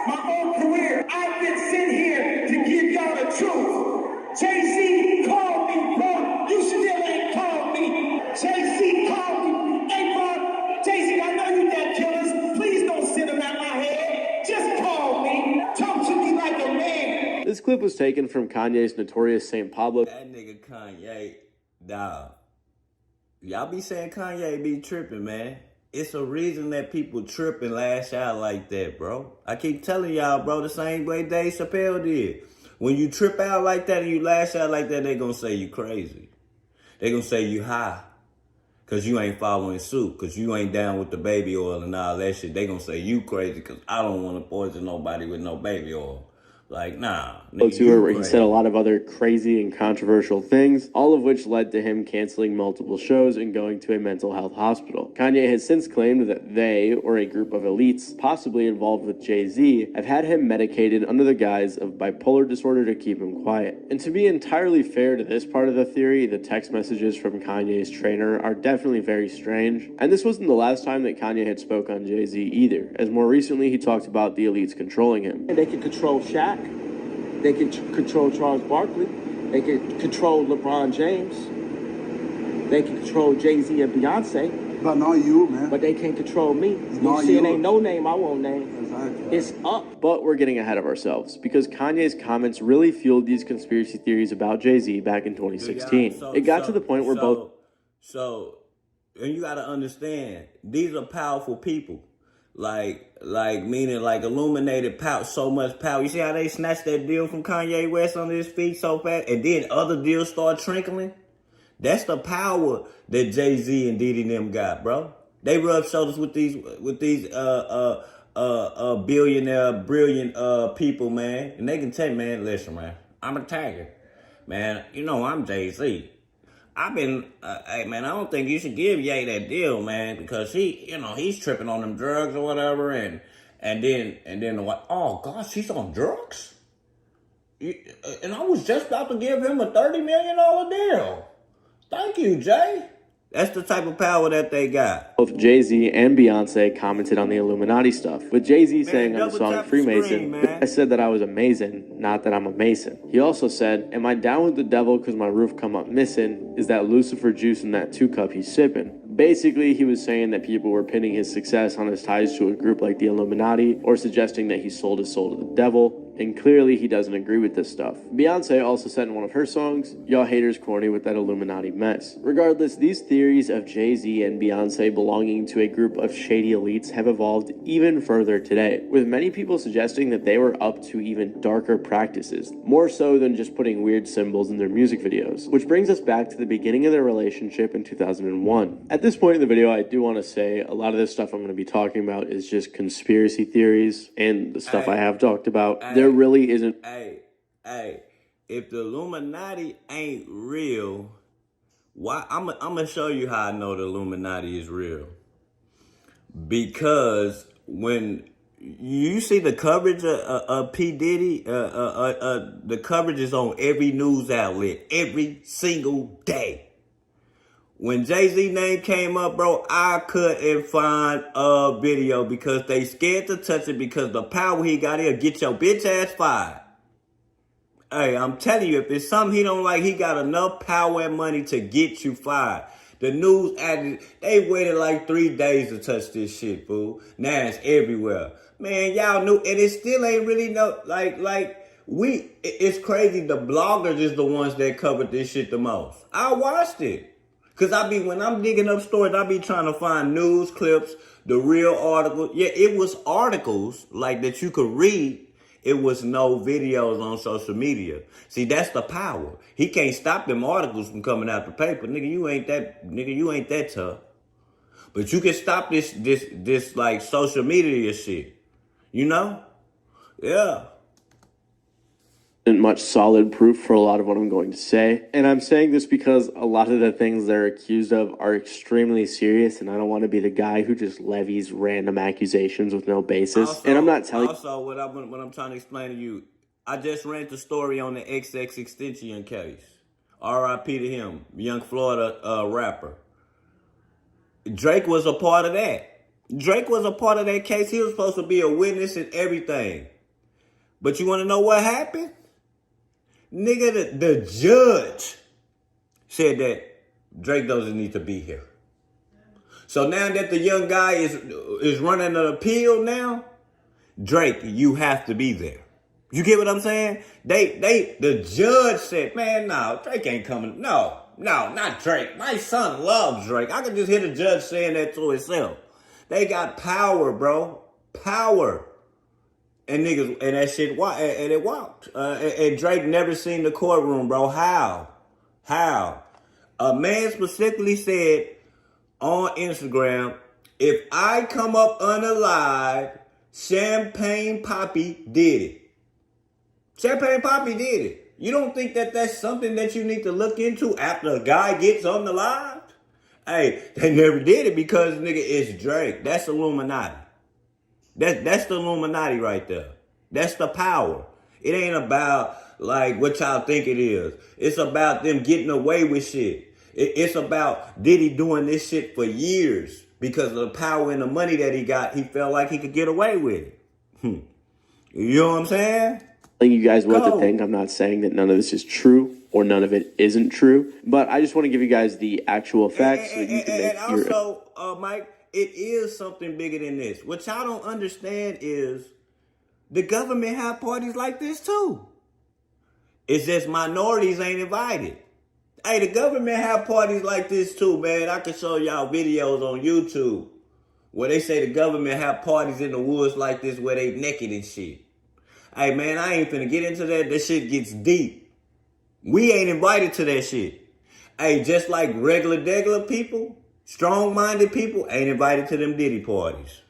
My own career. I've been sent here to give y'all the truth. Jay-Z called me, bro. You still ain't called me. Jay-Z called me. Hey, bro, Jay-Z, I know you got killers. Please don't send them at my head. Just call me. Talk to me like a man. This clip was taken from Kanye's notorious St. Pablo. That nigga Kanye, dawg. Y'all be saying Kanye be tripping, man. It's a reason that people trip and lash out like that, bro. I keep telling y'all, bro, the same way Dave Chappelle did. When you trip out like that and you lash out like that, they gonna say you crazy. They gonna say you high. Because you ain't following suit. Because you ain't down with the baby oil and all that shit. They gonna say you crazy because I don't want to poison nobody with no baby oil. Like, nah. Tour where he said a lot of other crazy and controversial things, all of which led to him canceling multiple shows and going to a mental health hospital. Kanye has since claimed that they, or a group of elites, possibly involved with Jay-Z, have had him medicated under the guise of bipolar disorder to keep him quiet. And to be entirely fair to this part of the theory, the text messages from Kanye's trainer are definitely very strange. And this wasn't the last time that Kanye had spoke on Jay-Z either, as more recently he talked about the elites controlling him. They can control Shaq. They can control Charles Barkley. They can control LeBron James. They can control Jay-Z and Beyonce. But not you, man. But they can't control me. It's You not see, it you. ain't no name I won't name. It's up. But we're getting ahead of ourselves because Kanye's comments really fueled these conspiracy theories about Jay-Z back in 2016. It got to the point where both... And you got to understand, these are powerful people. Meaning illuminated power, so much power. You see how they snatched that deal from Kanye West on his feet so fast, and then other deals start trickling? That's the power that Jay-Z and Diddy and them got, bro. They rub shoulders with these billionaire, brilliant people, man. And they can tell you, man, listen, man, I'm a tiger. Man, you know I'm Jay-Z. Hey man, I don't think you should give Ye that deal, man, because he's tripping on them drugs or whatever, and then what? Oh gosh, he's on drugs, and I was just about to give him a $30 million deal. Thank you, Jay. That's the type of power that they got. Both Jay-Z and Beyonce commented on the Illuminati stuff, with Jay-Z saying on the song Freemason, I said that I was a Mason, not that I'm a Mason. He also said, am I down with the devil because my roof come up missing? Is that Lucifer juice in that 2-cup he's sipping? Basically, he was saying that people were pinning his success on his ties to a group like the Illuminati, or suggesting that he sold his soul to the devil, and clearly he doesn't agree with this stuff. Beyonce also said in one of her songs, y'all haters corny with that Illuminati mess. Regardless, these theories of Jay-Z and Beyonce belonging to a group of shady elites have evolved even further today, with many people suggesting that they were up to even darker practices, more so than just putting weird symbols in their music videos, which brings us back to the beginning of their relationship in 2001. At this point in the video, I do want to say a lot of this stuff I'm going to be talking about is just conspiracy theories, and the stuff I have talked about, there really isn't. Hey, if the Illuminati ain't real, why? I'm gonna show you how I know the Illuminati is real. Because when you see the coverage of P. Diddy, the coverage is on every news outlet every single day. When Jay-Z name came up, bro, I couldn't find a video because they scared to touch it because the power he got, he'll get your bitch ass fired. Hey, I'm telling you, if it's something he don't like, he got enough power and money to get you fired. The news added, they waited like 3 days to touch this shit, fool. Now it's everywhere. Man, y'all knew, and it still ain't really no, it's crazy. The bloggers is the ones that covered this shit the most. I watched it. Cause when I'm digging up stories, I be trying to find news clips, the real articles. Yeah, it was articles like that you could read. It was no videos on social media. See, that's the power. He can't stop them articles from coming out the paper. Nigga, you ain't that tough. But you can stop this like social media shit. You know? Yeah. Much solid proof for a lot of what I'm going to say, and I'm saying this because a lot of the things they're accused of are extremely serious, and I don't want to be the guy who just levies random accusations with no basis. Also, and I'm not telling. Also, what I'm trying to explain to you, I just ran the story on the XX Extension case. R.I.P. to him, young Florida rapper. Drake was a part of that. Drake was a part of that case. He was supposed to be a witness and everything. But you want to know what happened? Nigga, the judge said that Drake doesn't need to be here. So now that the young guy is running an appeal now, Drake, you have to be there. You get what I'm saying? The judge said, man, no, Drake ain't coming. No, not Drake. My son loves Drake. I could just hear the judge saying that to himself. They got power, bro. Power. And niggas, and that shit, and it walked. And Drake never seen the courtroom, bro. How? A man specifically said on Instagram, if I come up unalive, Champagne Poppy did it. Champagne Poppy did it. You don't think that that's something that you need to look into after a guy gets unalive? Hey, they never did it because, nigga, it's Drake. That's Illuminati. That's the Illuminati right there. That's the power. It ain't about like what y'all think it is. It's about them getting away with shit. It's about Diddy doing this shit for years because of the power and the money that he got. He felt like he could get away with it. You know what I'm saying? Telling you guys what to think. I'm not saying that none of this is true or none of it isn't true, but I just want to give you guys the actual facts so that you can make your... And also, Mike, it is something bigger than this. What y'all don't understand is the government have parties like this too. It's just minorities ain't invited. Hey, the government have parties like this too, man. I can show y'all videos on YouTube where they say the government have parties in the woods like this where they naked and shit. Hey, man, I ain't finna get into that. That shit gets deep. We ain't invited to that shit. Hey, just like regular people, strong-minded people ain't invited to them Diddy parties.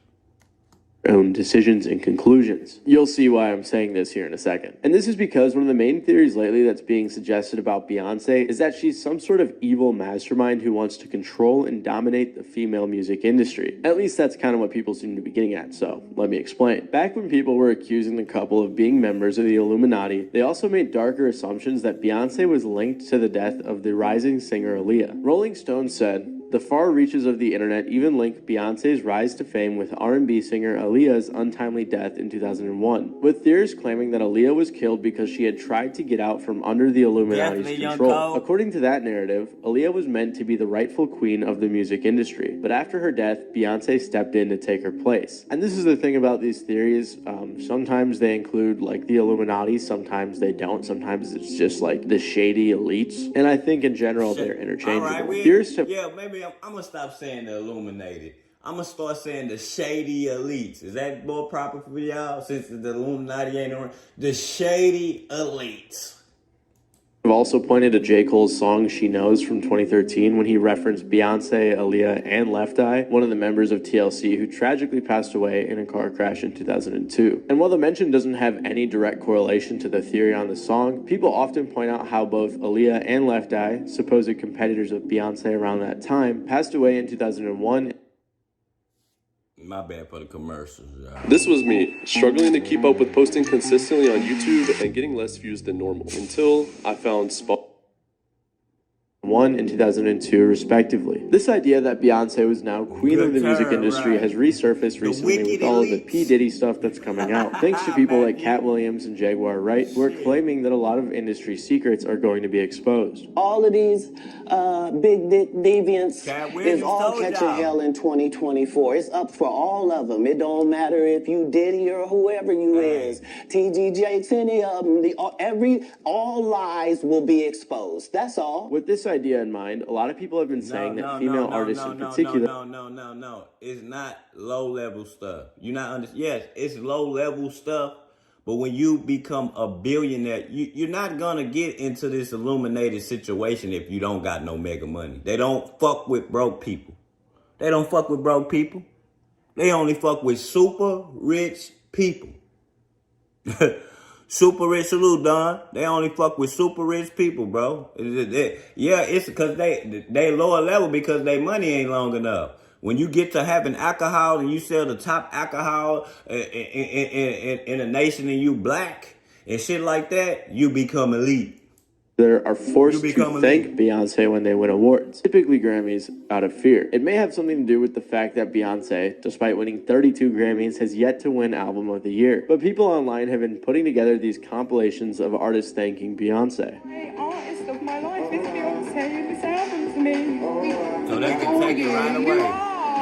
Own decisions and conclusions. You'll see why I'm saying this here in a second. And this is because one of the main theories lately that's being suggested about Beyonce is that she's some sort of evil mastermind who wants to control and dominate the female music industry. At least that's kind of what people seem to be getting at, so let me explain. Back when people were accusing the couple of being members of the Illuminati, they also made darker assumptions that Beyonce was linked to the death of the rising singer Aaliyah. Rolling Stone said, "The far reaches of the internet even link Beyonce's rise to fame with R&B singer Aaliyah's untimely death in 2001, with theorists claiming that Aaliyah was killed because she had tried to get out from under the Illuminati's control. According to that narrative, Aaliyah was meant to be the rightful queen of the music industry, but after her death, Beyonce stepped in to take her place." And this is the thing about these theories, sometimes they include like the Illuminati, sometimes they don't, sometimes it's just like the shady elites, and I think in general they're interchangeable. Maybe I'm gonna stop saying the Illuminated. I'm gonna start saying the shady elites. Is that more proper for y'all since the Illuminati ain't around? The shady elites. I've also pointed to J. Cole's song She Knows from 2013 when he referenced Beyonce, Aaliyah, and Left Eye, one of the members of TLC who tragically passed away in a car crash in 2002. And while the mention doesn't have any direct correlation to the theory on the song, people often point out how both Aaliyah and Left Eye, supposed competitors of Beyonce around that time, passed away in 2001. My bad for the commercials, y'all. This was me, struggling to keep up with posting consistently on YouTube and getting less views than normal, until I found in 2002, respectively. This idea that Beyonce was now queen of the music industry has resurfaced recently with all of the P. Diddy stuff that's coming out, thanks to people like Cat Williams and Jaguar Wright, who are claiming that a lot of industry secrets are going to be exposed. All of these big dick deviants is all catching hell in 2024. It's up for all of them. It don't matter if you Diddy or whoever you is. TG Jakes, any of them. All lies will be exposed. That's all. With this idea in mind, a lot of people have been saying that female artists in particular... No. It's not low-level stuff. Yes, it's low-level stuff, but when you become a billionaire, you're not going to get into this illuminated situation if you don't got no mega money. They don't fuck with broke people. They only fuck with super rich people. Super rich, salute, Don. They only fuck with super rich people, bro. It's because they lower level because their money ain't long enough. When you get to having alcohol and you sell the top alcohol in a nation and you black and shit like that, you become elite. Are forced to thank Beyonce when they win awards, typically Grammys, out of fear. It may have something to do with the fact that Beyonce, despite winning 32 Grammys, has yet to win Album of the Year. But people online have been putting together these compilations of artists thanking Beyonce. The artist of my life is Beyonce, and this album to me. So they can take it right away.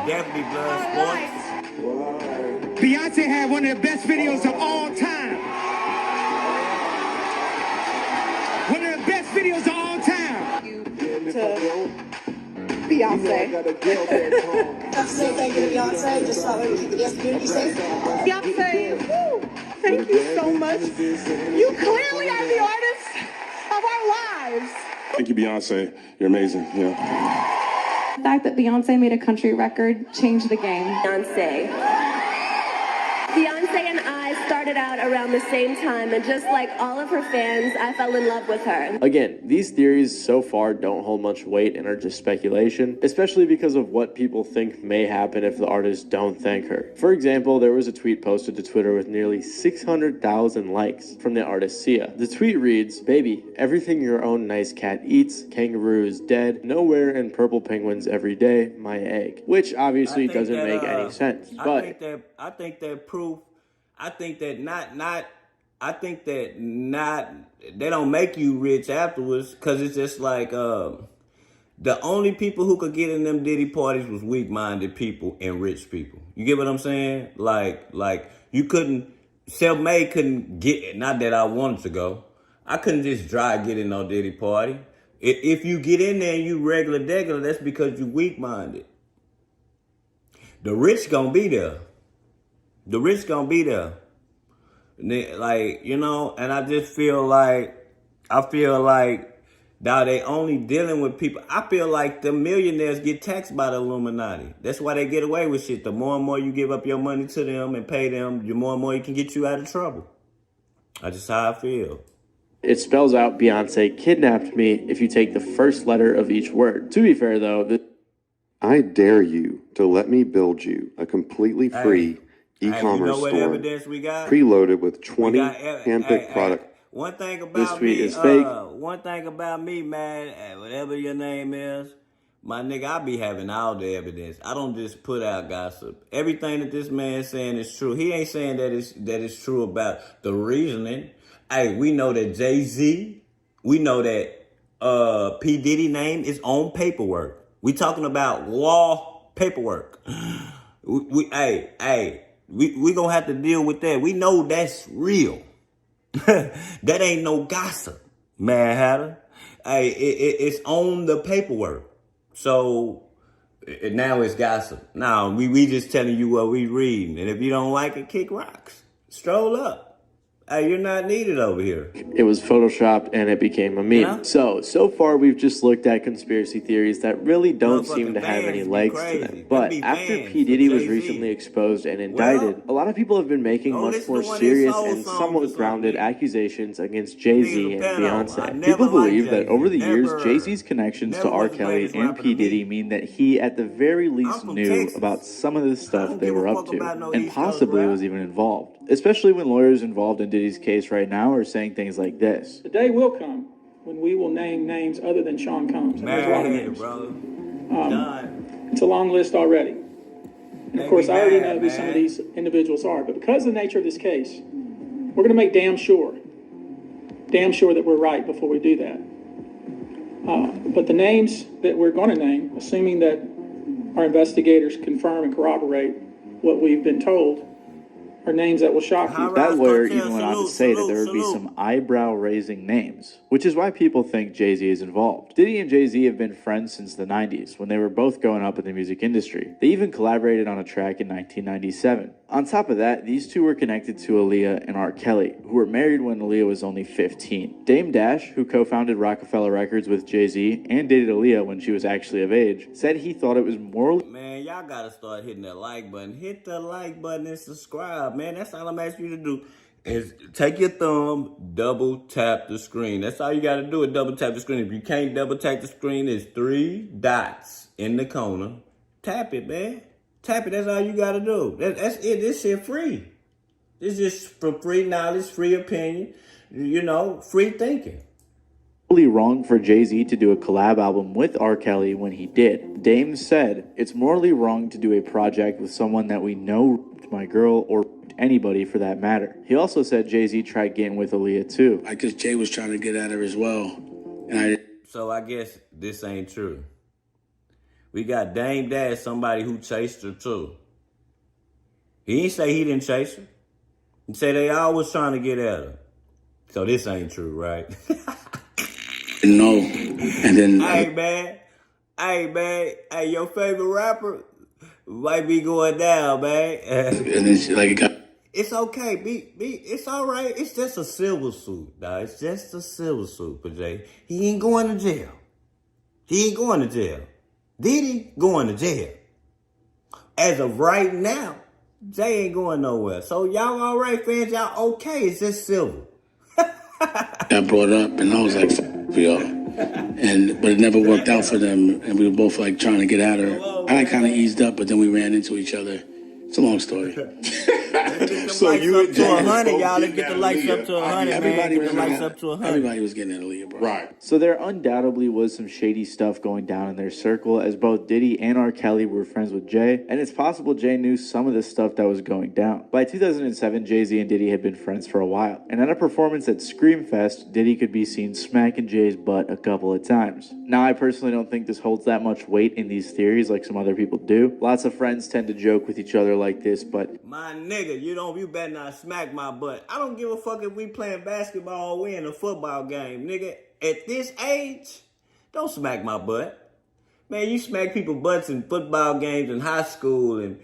Definitely Blood Sports. Beyonce had one of the best videos of all time. One of the best videos of all time. To Beyonce. Have to say thank you to Beyonce, just so we keep the community safe. Beyonce, woo, thank you so much. You clearly are the artist of our lives. Thank you, Beyonce. You're amazing. Yeah. The fact that Beyonce made a country record changed the game. Beyonce and I started out around the same time, and just like all of her fans, I fell in love with her. Again, these theories so far don't hold much weight and are just speculation, especially because of what people think may happen if the artists don't thank her. For example, there was a tweet posted to Twitter with nearly 600,000 likes from the artist Sia. The tweet reads, "Baby, everything your own nice cat eats, kangaroo is dead, nowhere and purple penguins every day, my egg." Which obviously doesn't make any sense. But I think that they don't make you rich afterwards, because it's just like The only people who could get in them Diddy parties was weak-minded people and rich people. You get what I'm saying? Like you couldn't, self-made couldn't get, not that I wanted to go. I couldn't just try to get in no Diddy party. If you get in there and you regular, that's because you weak-minded. The rich gonna be there. The rich gonna be there. Like, you know, and I just feel like, now they only dealing with people. I feel like the millionaires get taxed by the Illuminati. That's why they get away with shit. The more and more you give up your money to them and pay them, the more and more you can get you out of trouble. That's just how I feel. It spells out Beyonce kidnapped me if you take the first letter of each word. To be fair, though, I dare you to let me build you a completely free e-commerce store preloaded with 20 handpicked products. One thing about this tweet me, is fake. One thing about me, man, whatever your name is, my nigga, I be having all the evidence. I don't just put out gossip. Everything that this man is saying is true. He ain't saying that it's true about the reasoning. Hey, we know that Jay-Z, we know that P. Diddy name is on paperwork. We talking about law paperwork. We gonna have to deal with that. We know that's real. That ain't no gossip, Mad Hatter. Hey, it's on the paperwork. So now it's gossip. Now we just telling you what we reading, and if you don't like it, kick rocks. Stroll up. Hey, you're not needed over here. It was photoshopped and it became a meme. Yeah. So far we've just looked at conspiracy theories that really don't seem to have any legs to them. But after P. Diddy was recently exposed and indicted, a lot of people have been making much more serious and somewhat grounded accusations against Jay-Z and Beyonce. People believe that over the years, Jay-Z's connections to R. Kelly and P. Diddy mean that he at the very least knew about some of the stuff they were up to, and possibly was even involved. Especially when lawyers involved in Diddy's case right now are saying things like this. The day will come when we will name names other than Sean Combs. There's a lot of names. It's a long list already. And of course, I already know who some of these individuals are. But because of the nature of this case, we're going to make damn sure that we're right before we do that. But the names that we're going to name, assuming that our investigators confirm and corroborate what we've been told, are names that will shock you. That lawyer even went on to say that there would be some eyebrow-raising names, which is why people think Jay-Z is involved. Diddy and Jay-Z have been friends since the 90s, when they were both going up in the music industry. They even collaborated on a track in 1997. On top of that, these two were connected to Aaliyah and R. Kelly, who were married when Aaliyah was only 15. Dame Dash, who co-founded Rockefeller Records with Jay-Z and dated Aaliyah when she was actually of age, said he thought it was morally... Man, y'all gotta start hitting that like button. Hit the like button and subscribe, man. That's all I'm asking you to do. Is take your thumb, double tap the screen. That's all you gotta do is double tap the screen. If you can't double tap the screen, there's 3 dots in the corner. Tap it, man. Tap it. That's all you gotta do. That's it. This shit free. This is for free knowledge, free opinion, you know, free thinking. Wrong for Jay-Z to do a collab album with R. Kelly when he did. Dame said, it's morally wrong to do a project with someone that we know, my girl, or anybody for that matter. He also said Jay-Z tried getting with Aaliyah too. I guess Jay was trying to get at her as well. So I guess this ain't true. We got Dame Dash, somebody who chased her too. He didn't say he didn't chase her. He said they always trying to get at her. So this ain't true, right? No. And then... Hey, your favorite rapper might be going down, man. And then she, like, it got... It's okay. It's all right. It's just a civil suit, dog. It's just a civil suit for Jay. He ain't going to jail. He ain't going to jail. Diddy going to jail. As of right now, Jay ain't going nowhere. So y'all all right, fans? Y'all okay? It's just civil. Got brought up, and I was like, for y'all. But it never worked out for them, and we were both like trying to get at her. I kind of eased up, but then we ran into each other, It's a long story. So you and Jay to 100, y'all. Let's get the lights up to 100, man. Get the lights up to 100. Everybody was getting at Aaliyah, bro. Right. So there undoubtedly was some shady stuff going down in their circle, as both Diddy and R. Kelly were friends with Jay, and it's possible Jay knew some of the stuff that was going down. By 2007, Jay-Z and Diddy had been friends for a while, and at a performance at Screamfest, Diddy could be seen smacking Jay's butt a couple of times. Now, I personally don't think this holds that much weight in these theories like some other people do. Lots of friends tend to joke with each other like this, but my nigga, you better not smack my butt. I don't give a fuck if we playing basketball or we in a football game, nigga. At this age, don't smack my butt. Man, you smack people's butts in football games in high school and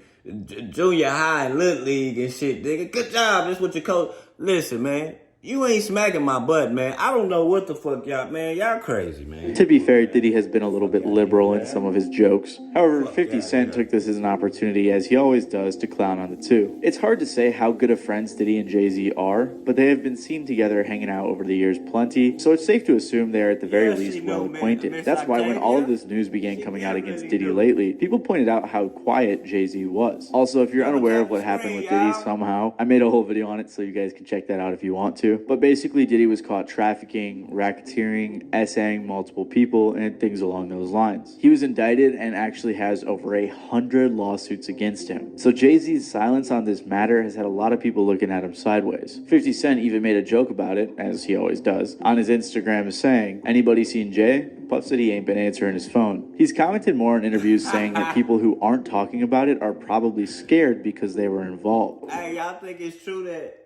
junior high and little league and shit, nigga. Good job. That's what your coach. Listen, man. You ain't smacking my butt, man. I don't know what the fuck y'all, man. Y'all crazy, man. To be fair, Diddy has been a little bit liberal in some of his jokes. However, 50 Cent took this as an opportunity, as he always does, to clown on the two. It's hard to say how good of friends Diddy and Jay-Z are, but they have been seen together hanging out over the years plenty, so it's safe to assume they are at the very least well acquainted. That's why when all of this news began coming out against Diddy lately, people pointed out how quiet Jay-Z was. Also, if you're unaware of what happened with Diddy somehow, I made a whole video on it, so you guys can check that out if you want to. But basically, Diddy was caught trafficking, racketeering, essaying multiple people, and things along those lines. He was indicted and actually has over 100 lawsuits against him. So Jay-Z's silence on this matter has had a lot of people looking at him sideways. 50 Cent even made a joke about it, as he always does, on his Instagram saying, "Anybody seen Jay?" Puff said he ain't been answering his phone. He's commented more in interviews saying that people who aren't talking about it are probably scared because they were involved. Hey, y'all think it's true that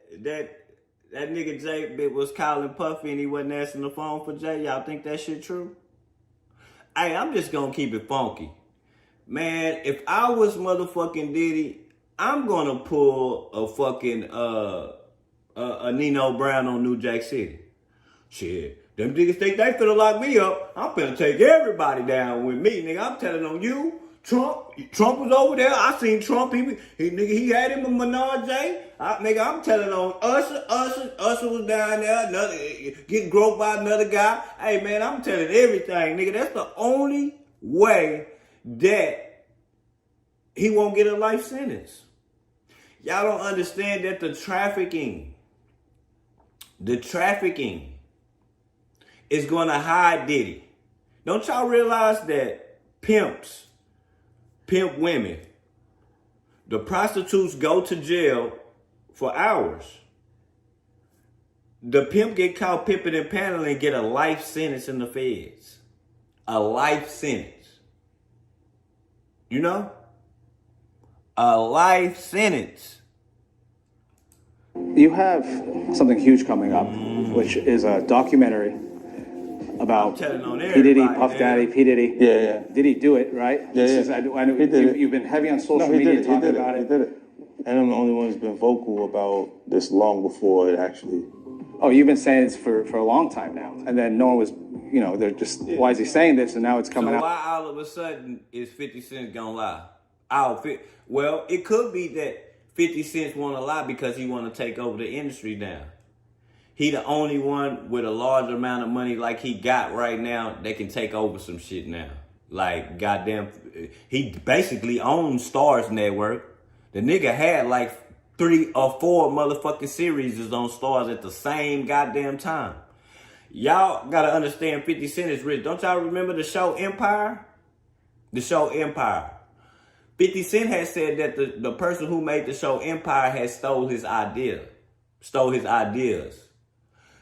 nigga Jay was calling Puffy and he wasn't answering the phone for Jay? Y'all think that shit true? Hey, I'm just gonna keep it funky. Man, if I was motherfucking Diddy, I'm gonna pull a fucking a Nino Brown on New Jack City. Shit, them niggas think they finna lock me up. I'm finna take everybody down with me, nigga. I'm telling on you. Trump was over there. I seen Trump. He had him a Menage. Nigga, I'm telling on Usher was down there, getting groped by another guy. Hey, man, I'm telling everything, nigga. That's the only way that he won't get a life sentence. Y'all don't understand that the trafficking is going to hide Diddy. Don't y'all realize that pimp women, the prostitutes go to jail for hours. The pimp get caught pimping and paneling and get a life sentence in the feds. A life sentence. You know? A life sentence. You have something huge coming up, which is a documentary about P. Diddy, Puff Daddy, P. Diddy. Yeah. Did he do it, right? I know you've been heavy on social media talking about it. He did it. And I'm the only one who's been vocal about this long before it actually. Oh, you've been saying this for a long time now. And then no one was, they're just, why is he saying this? And now it's coming out. Why all of a sudden is 50 Cent gonna lie? Well, it could be that 50 Cent want to lie because he want to take over the industry now. He the only one with a large amount of money like he got right now that can take over some shit now. Like, goddamn, he basically owns Starz Network. The nigga had like 3 or 4 motherfucking series on Starz at the same goddamn time. Y'all gotta understand 50 Cent is rich. Don't y'all remember the show Empire? The show Empire. 50 Cent had said that the person who made the show Empire had stole his ideas.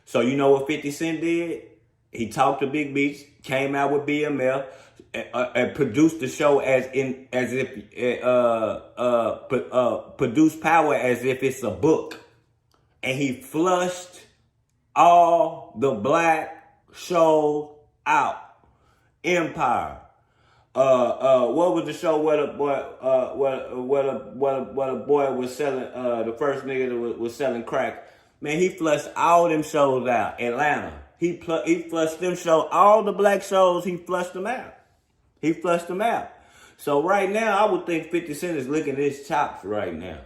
So you know what 50 Cent did? He talked to Big Beats, came out with BMF, and produced the show produced Power as if it's a book. And he flushed all the black shows out. Empire. What was the show where the boy was selling, the first nigga that was selling crack? Man, he flushed all them shows out. Atlanta. He flushed them shows, all the black shows, he flushed them out. So right now, I would think 50 Cent is licking his chops right now.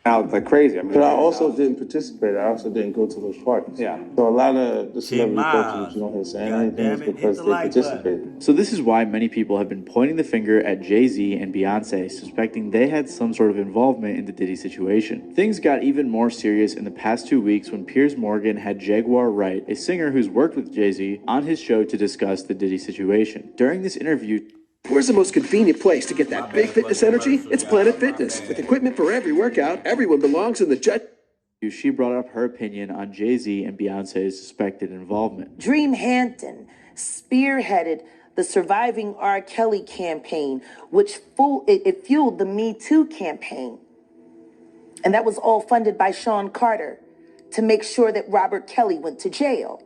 out like crazy. I mean, but I also didn't participate. I also didn't go to those parties. Yeah. So a lot of the celebrity coaches that you don't hear saying anything is because they participated. So this is why many people have been pointing the finger at Jay-Z and Beyonce, suspecting they had some sort of involvement in the Diddy situation. Things got even more serious in the past 2 weeks when Piers Morgan had Jaguar Wright, a singer who's worked with Jay-Z, on his show to discuss the Diddy situation. During this interview, where's the most convenient place to get that big fitness energy? It's Planet Fitness. With equipment for every workout, everyone belongs in the jet. She brought up her opinion on Jay-Z and Beyonce's suspected involvement. Dream Hampton spearheaded the Surviving R. Kelly campaign, which fueled the Me Too campaign. And that was all funded by Sean Carter to make sure that Robert Kelly went to jail,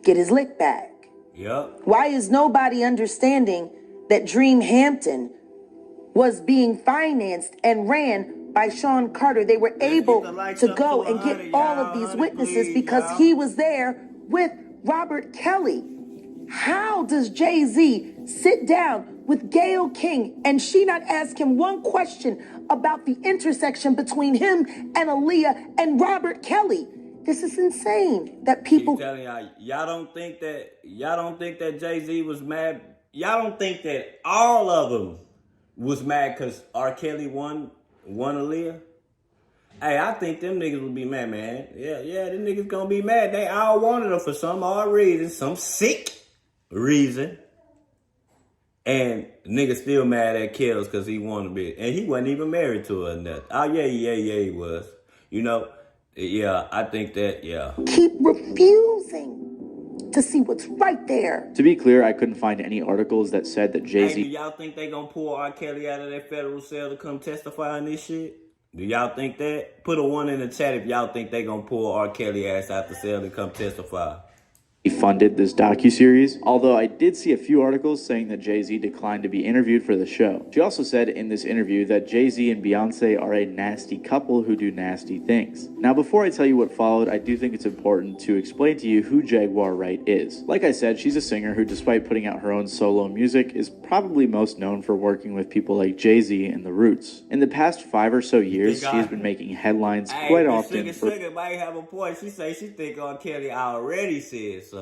get his lick back. Yep. Why is nobody understanding that Dream Hampton was being financed and ran by Sean Carter? They were able to go and get all of these witnesses because he was there with Robert Kelly. How does Jay-Z sit down with Gayle King and she not ask him one question about the intersection between him and Aaliyah and Robert Kelly? This is insane that people... Keep telling y'all don't think that Jay-Z was mad. Y'all don't think that all of them was mad because R. Kelly won Aaliyah? Hey, I think them niggas would be mad, man. Yeah, them niggas gonna be mad. They all wanted her for some odd reason, some sick reason. And niggas still mad at Kells because he won a bit. And he wasn't even married to her or nothing. Oh, yeah, he was. You know, yeah, I think that, yeah. Keep refusing to see what's right there. To be clear, I couldn't find any articles that said that Jay-Z... Hey, do y'all think they gonna pull R. Kelly out of that federal cell to come testify on this shit? Do y'all think that? Put a 1 in the chat if y'all think they gonna pull R. Kelly ass out the cell to come testify. funded this docuseries, although I did see a few articles saying that Jay-Z declined to be interviewed for the show. She also said in this interview that Jay-Z and Beyonce are a nasty couple who do nasty things. Now, before I tell you what followed, I do think it's important to explain to you who Jaguar Wright is. Like I said, she's a singer who, despite putting out her own solo music, is probably most known for working with people like Jay-Z and The Roots. In the past 5 or so years, she has been making headlines quite often for might have a point. She say she think R. Kelly already said something.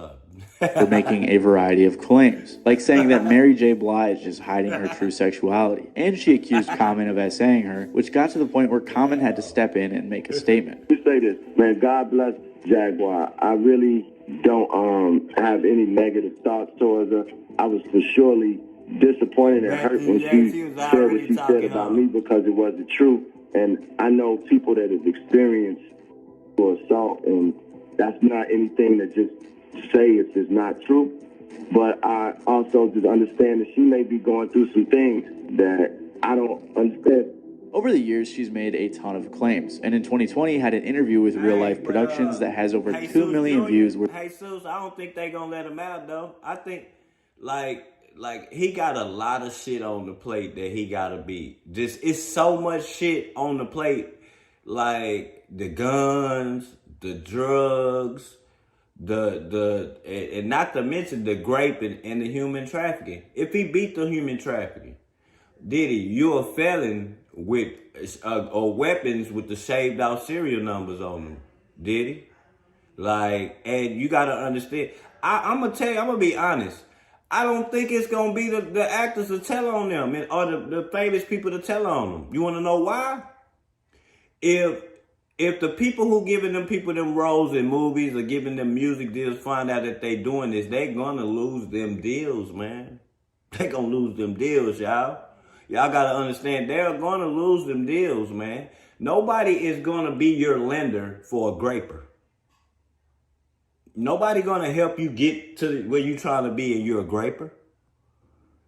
for making a variety of claims, like saying that Mary J. Blige is hiding her true sexuality. And she accused Common of essaying her, which got to the point where Common had to step in and make a statement. Let me say this, man, God bless Jaguar. I really don't have any negative thoughts towards her. I was for surely disappointed and hurt when she said what she said about me because it wasn't true. And I know people that have experienced assault, and that's not anything to just say if it's not true. But I also just understand that she may be going through some things that I don't understand. Over the years, she's made a ton of claims, and in 2020 had an interview with Real Life Productions that has over 2 million views. Hey, Sus, I don't think they gonna let him out, though. I think, like he got a lot of shit on the plate that he gotta beat. Just, it's so much shit on the plate, like the guns, the drugs, and not to mention the grape and the human trafficking. If he beat the human trafficking, Diddy, you're a felon with or weapons with the shaved out serial numbers on them, Diddy. Like, and you gotta understand. I'm gonna tell you, I'm gonna be honest. I don't think it's gonna be the actors to tell on them or the famous people to tell on them. You wanna know why? If the people who giving them people them roles in movies or giving them music deals find out that they doing this, they gonna lose them deals, man. They gonna lose them deals, y'all. Y'all gotta understand, they're gonna lose them deals, man. Nobody is gonna be your lender for a graper. Nobody gonna help you get to where you trying to be and you're a graper.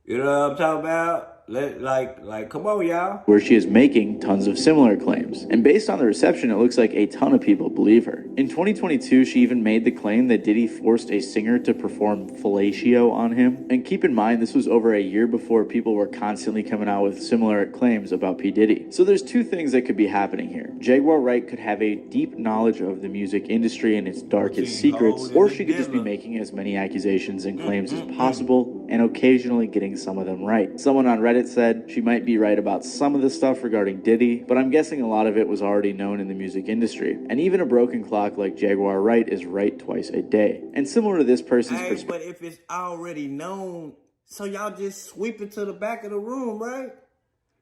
You know what I'm talking about? Like, come on, y'all. Where she is making tons of similar claims. And based on the reception, it looks like a ton of people believe her. In 2022, she even made the claim that Diddy forced a singer to perform fellatio on him. And keep in mind, this was over a year before people were constantly coming out with similar claims about P. Diddy. So there's 2 things that could be happening here. Jaguar Wright could have a deep knowledge of the music industry and its darkest secrets, or she could just be making as many accusations and claims as possible and occasionally getting some of them right. Someone on Reddit said she might be right about some of the stuff regarding Diddy, but I'm guessing a lot of it was already known in the music industry. And even a broken clock like Jaguar Wright is right twice a day. And similar to this person's perspective. But if it's already known, so y'all just sweep it to the back of the room, right?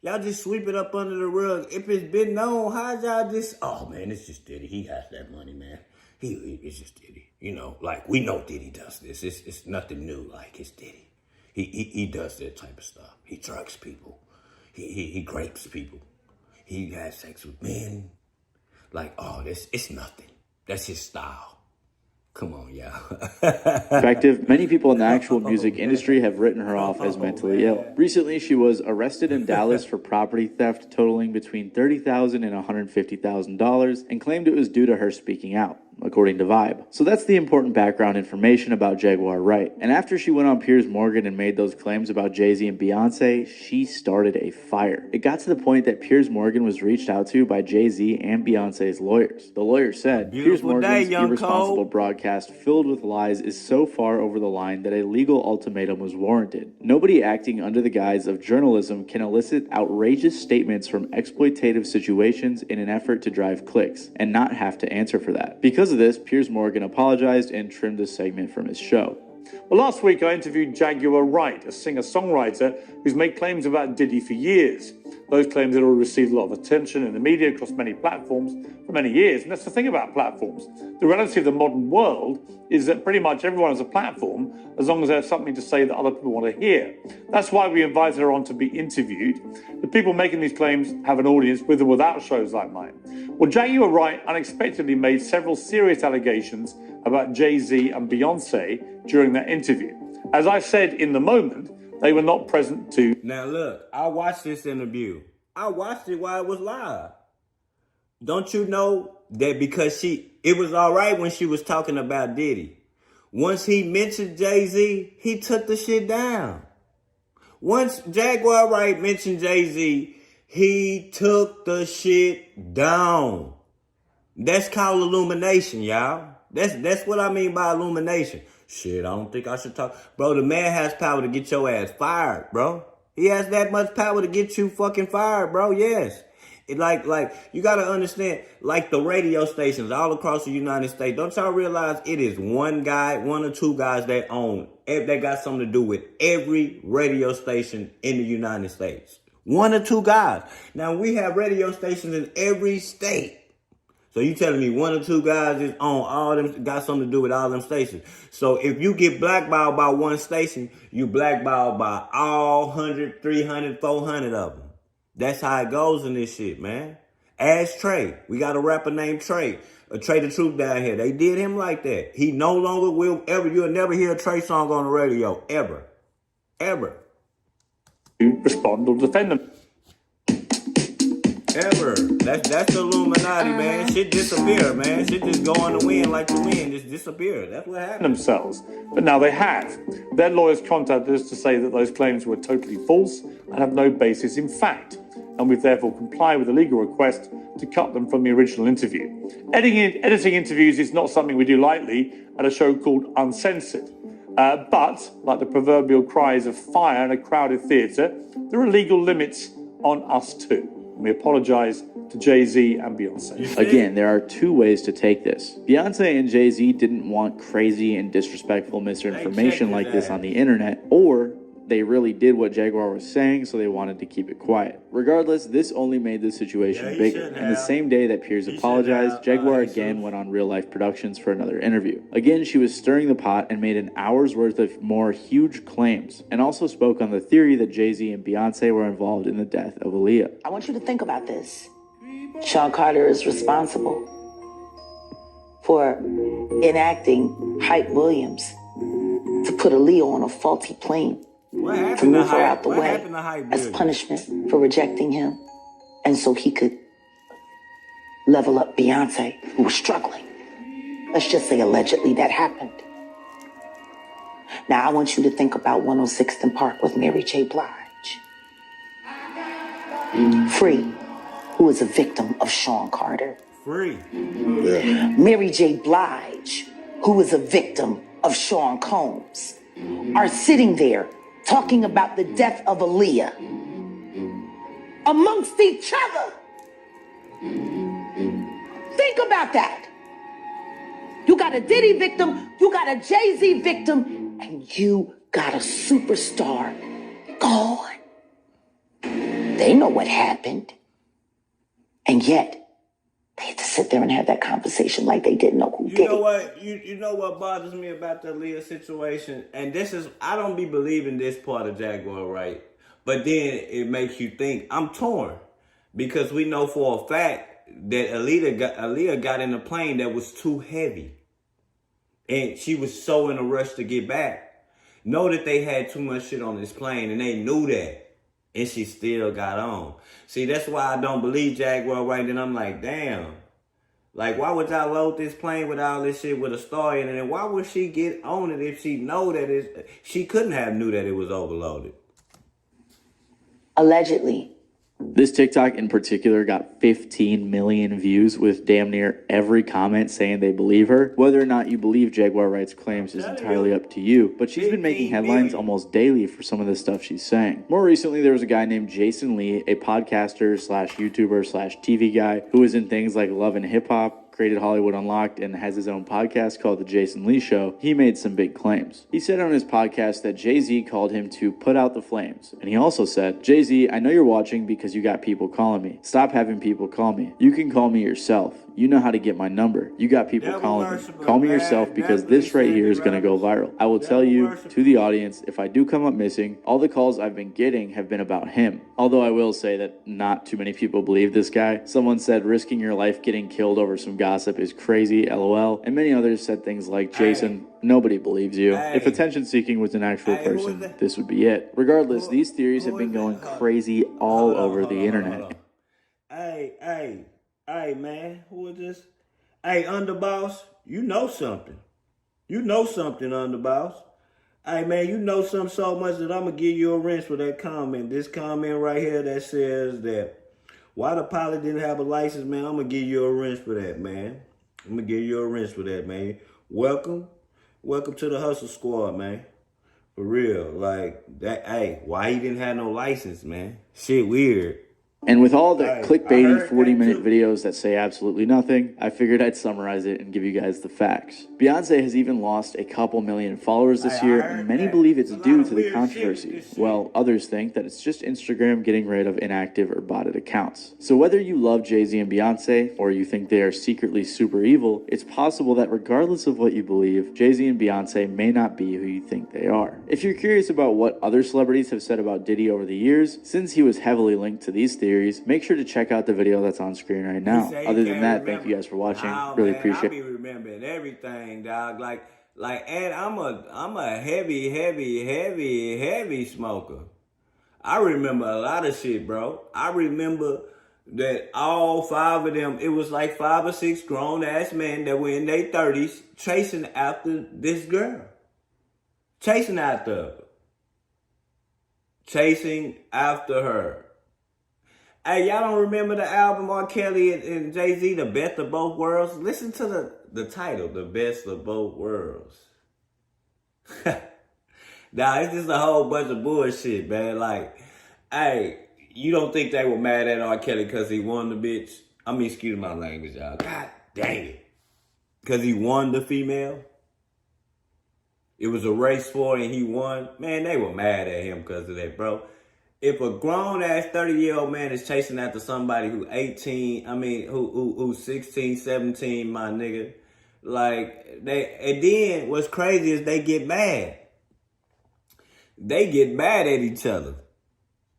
Y'all just sweep it up under the rug. If it's been known, how y'all just, oh man, it's just Diddy. He has that money, man. It's just Diddy. You know, like we know Diddy does this. It's nothing new. Like it's Diddy. He does that type of stuff. He drugs people. He grapes people. He has sex with men. Like, oh, it's nothing. That's his style. Come on, y'all. Perspective, many people in the actual music industry have written her off as mentally ill. Recently, she was arrested in Dallas for property theft totaling between $30,000 and $150,000 and claimed it was due to her speaking out, according to Vibe. So that's the important background information about Jaguar Wright. And after she went on Piers Morgan and made those claims about Jay-Z and Beyonce, she started a fire. It got to the point that Piers Morgan was reached out to by Jay-Z and Beyonce's lawyers. The lawyer said, Piers Morgan's irresponsible broadcast filled with lies is so far over the line that a legal ultimatum was warranted. Nobody acting under the guise of journalism can elicit outrageous statements from exploitative situations in an effort to drive clicks and not have to answer for that. Because of this, Piers Morgan apologized and trimmed a segment from his show. Well, last week I interviewed Jaguar Wright, a singer-songwriter who's made claims about Diddy for years. Those claims had already received a lot of attention in the media across many platforms for many years. And that's the thing about platforms. The reality of the modern world is that pretty much everyone has a platform as long as they have something to say that other people want to hear. That's why we invited her on to be interviewed. The people making these claims have an audience with or without shows like mine. Well, Jaguar Wright unexpectedly made several serious allegations about Jay-Z and Beyonce during that interview. As I said in the moment, they were not present to... Now look, I watched this interview. I watched it while it was live. Don't you know that because it was all right when she was talking about Diddy. Once he mentioned Jay-Z, he took the shit down. Once Jaguar Wright mentioned Jay-Z, he took the shit down. That's called illumination, y'all. That's what I mean by illumination. Shit, I don't think I should talk. Bro, the man has power to get your ass fired, bro. He has that much power to get you fucking fired, bro. Yes. It like you got to understand, like the radio stations all across the United States. Don't y'all realize it is one guy, one or two guys that own, that got something to do with every radio station in the United States. One or two guys. Now, we have radio stations in every state. So you telling me one or two guys is on all them, got something to do with all them stations. So if you get blackballed by one station, you blackballed by all 100, 300, 400 of them. That's how it goes in this shit, man. Ask Trey. We got a rapper named Trey. Trey the Truth down here. They did him like that. He no longer will ever, you'll never hear a Trey song on the radio. Ever. Ever. ...to respond or defend them. Ever. That's the Illuminati, man. Shit disappear, man. Shit just go on the wind like the wind. Just disappear. That's what happened. Themselves. But now they have. Their lawyers contacted us to say that those claims were totally false and have no basis in fact. And we've therefore complied with a legal request to cut them from the original interview. Editing interviews is not something we do lightly at a show called Uncensored. But, like the proverbial cries of fire in a crowded theatre, there are legal limits on us too. We apologize to Jay-Z and Beyonce. Again, there are two ways to take this. Beyonce and Jay-Z didn't want crazy and disrespectful misinformation like this on the internet, or they really did what Jaguar was saying, so they wanted to keep it quiet. Regardless, this only made the situation bigger. And the same day that Piers apologized, Jaguar again went on Real Life Productions for another interview. Again, she was stirring the pot and made an hour's worth of more huge claims, and also spoke on the theory that Jay-Z and Beyonce were involved in the death of Aaliyah. I want you to think about this. Sean Carter is responsible for enacting Hype Williams to put Aaliyah on a faulty plane, to move her out the way as punishment for rejecting him, and so he could level up Beyonce, who was struggling. Let's just say allegedly that happened. Now I want you to think about 106th and Park with Mary J. Blige. Free, who is a victim of Sean Carter. Free. Yeah. Mary J. Blige, who is a victim of Sean Combs. are sitting there talking about the death of Aaliyah amongst each other. Think about that. You got a Diddy victim, you got a Jay-Z victim, and you got a superstar gone. They know what happened. And yet, they had to sit there and have that conversation like they didn't know who did it. You know what? You know what bothers me about the Aaliyah situation? And this is, I don't be believing this part of Jaguar Wright. But then it makes you think. I'm torn. Because we know for a fact that Aaliyah got in a plane that was too heavy. And she was so in a rush to get back. Know that they had too much shit on this plane and they knew that. And she still got on. See, that's why I don't believe Jaguar Wright. And I'm like, damn. Like, why would y'all load this plane with all this shit with a star in it? And why would she get on it if she know that she couldn't have knew that it was overloaded? Allegedly. This TikTok in particular got 15 million views with damn near every comment saying they believe her. Whether or not you believe Jaguar Wright's claims is entirely up to you, but she's been making headlines almost daily for some of the stuff she's saying. More recently, there was a guy named Jason Lee, a podcaster slash YouTuber slash TV guy who is in things like Love and Hip Hop, created Hollywood Unlocked, and has his own podcast called The Jason Lee Show. He made some big claims. He said on his podcast that Jay-Z called him to put out the flames. And he also said, Jay-Z, I know you're watching because you got people calling me. Stop having people call me. You can call me yourself. You know how to get my number. You got people calling me. Call me yourself because this right here is going to go viral. I will tell you, to the audience, if I do come up missing, all the calls I've been getting have been about him. Although I will say that not too many people believe this guy. Someone said risking your life getting killed over some gossip is crazy, LOL. And many others said things like, Jason, nobody believes you. If attention seeking was an actual person, this would be it. Regardless, these theories have been going crazy all over the internet. Hey, man, who is this? Hey, Underboss, you know something. You know something, Underboss. Hey, man, you know something so much that I'm going to give you a rinse for that comment. This comment right here that says that why the pilot didn't have a license, man, I'm going to give you a rinse for that, man. I'm going to give you a rinse for that, man. Welcome to the Hustle Squad, man. For real, like, that. Hey, why he didn't have no license, man? Shit weird. And with all the clickbaity 40-minute videos that say absolutely nothing, I figured I'd summarize it and give you guys the facts. Beyonce has even lost a couple million followers this year, and many believe it's due to the controversy, while others think that it's just Instagram getting rid of inactive or botted accounts. So whether you love Jay-Z and Beyonce, or you think they are secretly super evil, it's possible that regardless of what you believe, Jay-Z and Beyonce may not be who you think they are. If you're curious about what other celebrities have said about Diddy over the years, since he was heavily linked to these theories, make sure to check out the video that's on screen right now. Other than that, thank you guys for watching. Really appreciate it. I be remembering everything, dog. And I'm a heavy smoker. I remember a lot of shit, bro. I remember that all 5 of them, it was like 5 or 6 grown ass men that were in their 30s chasing after this girl. Chasing after her. Hey, y'all don't remember the album on Kelly and Jay-Z, The Best of Both Worlds? Listen to the title, The Best of Both Worlds. Nah, it's just a whole bunch of bullshit, man. Like, hey, you don't think they were mad at R. Kelly because he won the bitch? I mean, excuse my language, y'all. God dang it. Because he won the female? It was a race for and he won? Man, they were mad at him because of that, bro. If a grown-ass 30-year-old man is chasing after somebody who's 16, 17, my nigga, like, and then what's crazy is they get mad. They get mad at each other.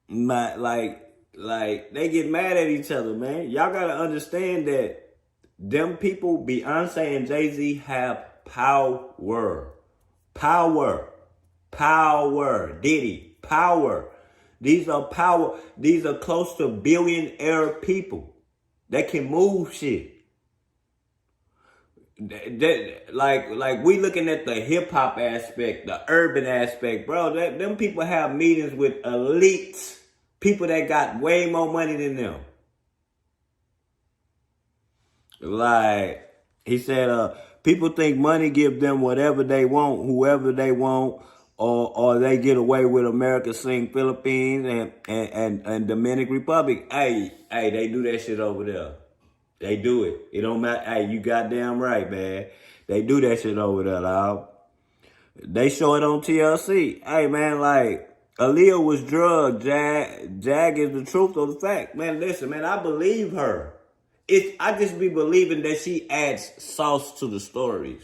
Like, they get mad at each other, man. Y'all gotta understand that them people, Beyonce and Jay-Z, have power. Diddy, power. These are close to billionaire people that can move shit. Like we looking at the hip hop aspect, the urban aspect, bro. Them people have meetings with elites, people that got way more money than them. Like he said, people think money give them whatever they want, whoever they want, or they get away with America Sing Philippines and Dominican Republic. Hey, they do that shit over there. They do it. It don't matter. Hey, you goddamn right, man. They do that shit over there, dog. They show it on TLC. Hey, man, like, Aaliyah was drugged. Jag is the truth of the fact. Man, listen, man, I believe her. I just be believing that she adds sauce to the stories.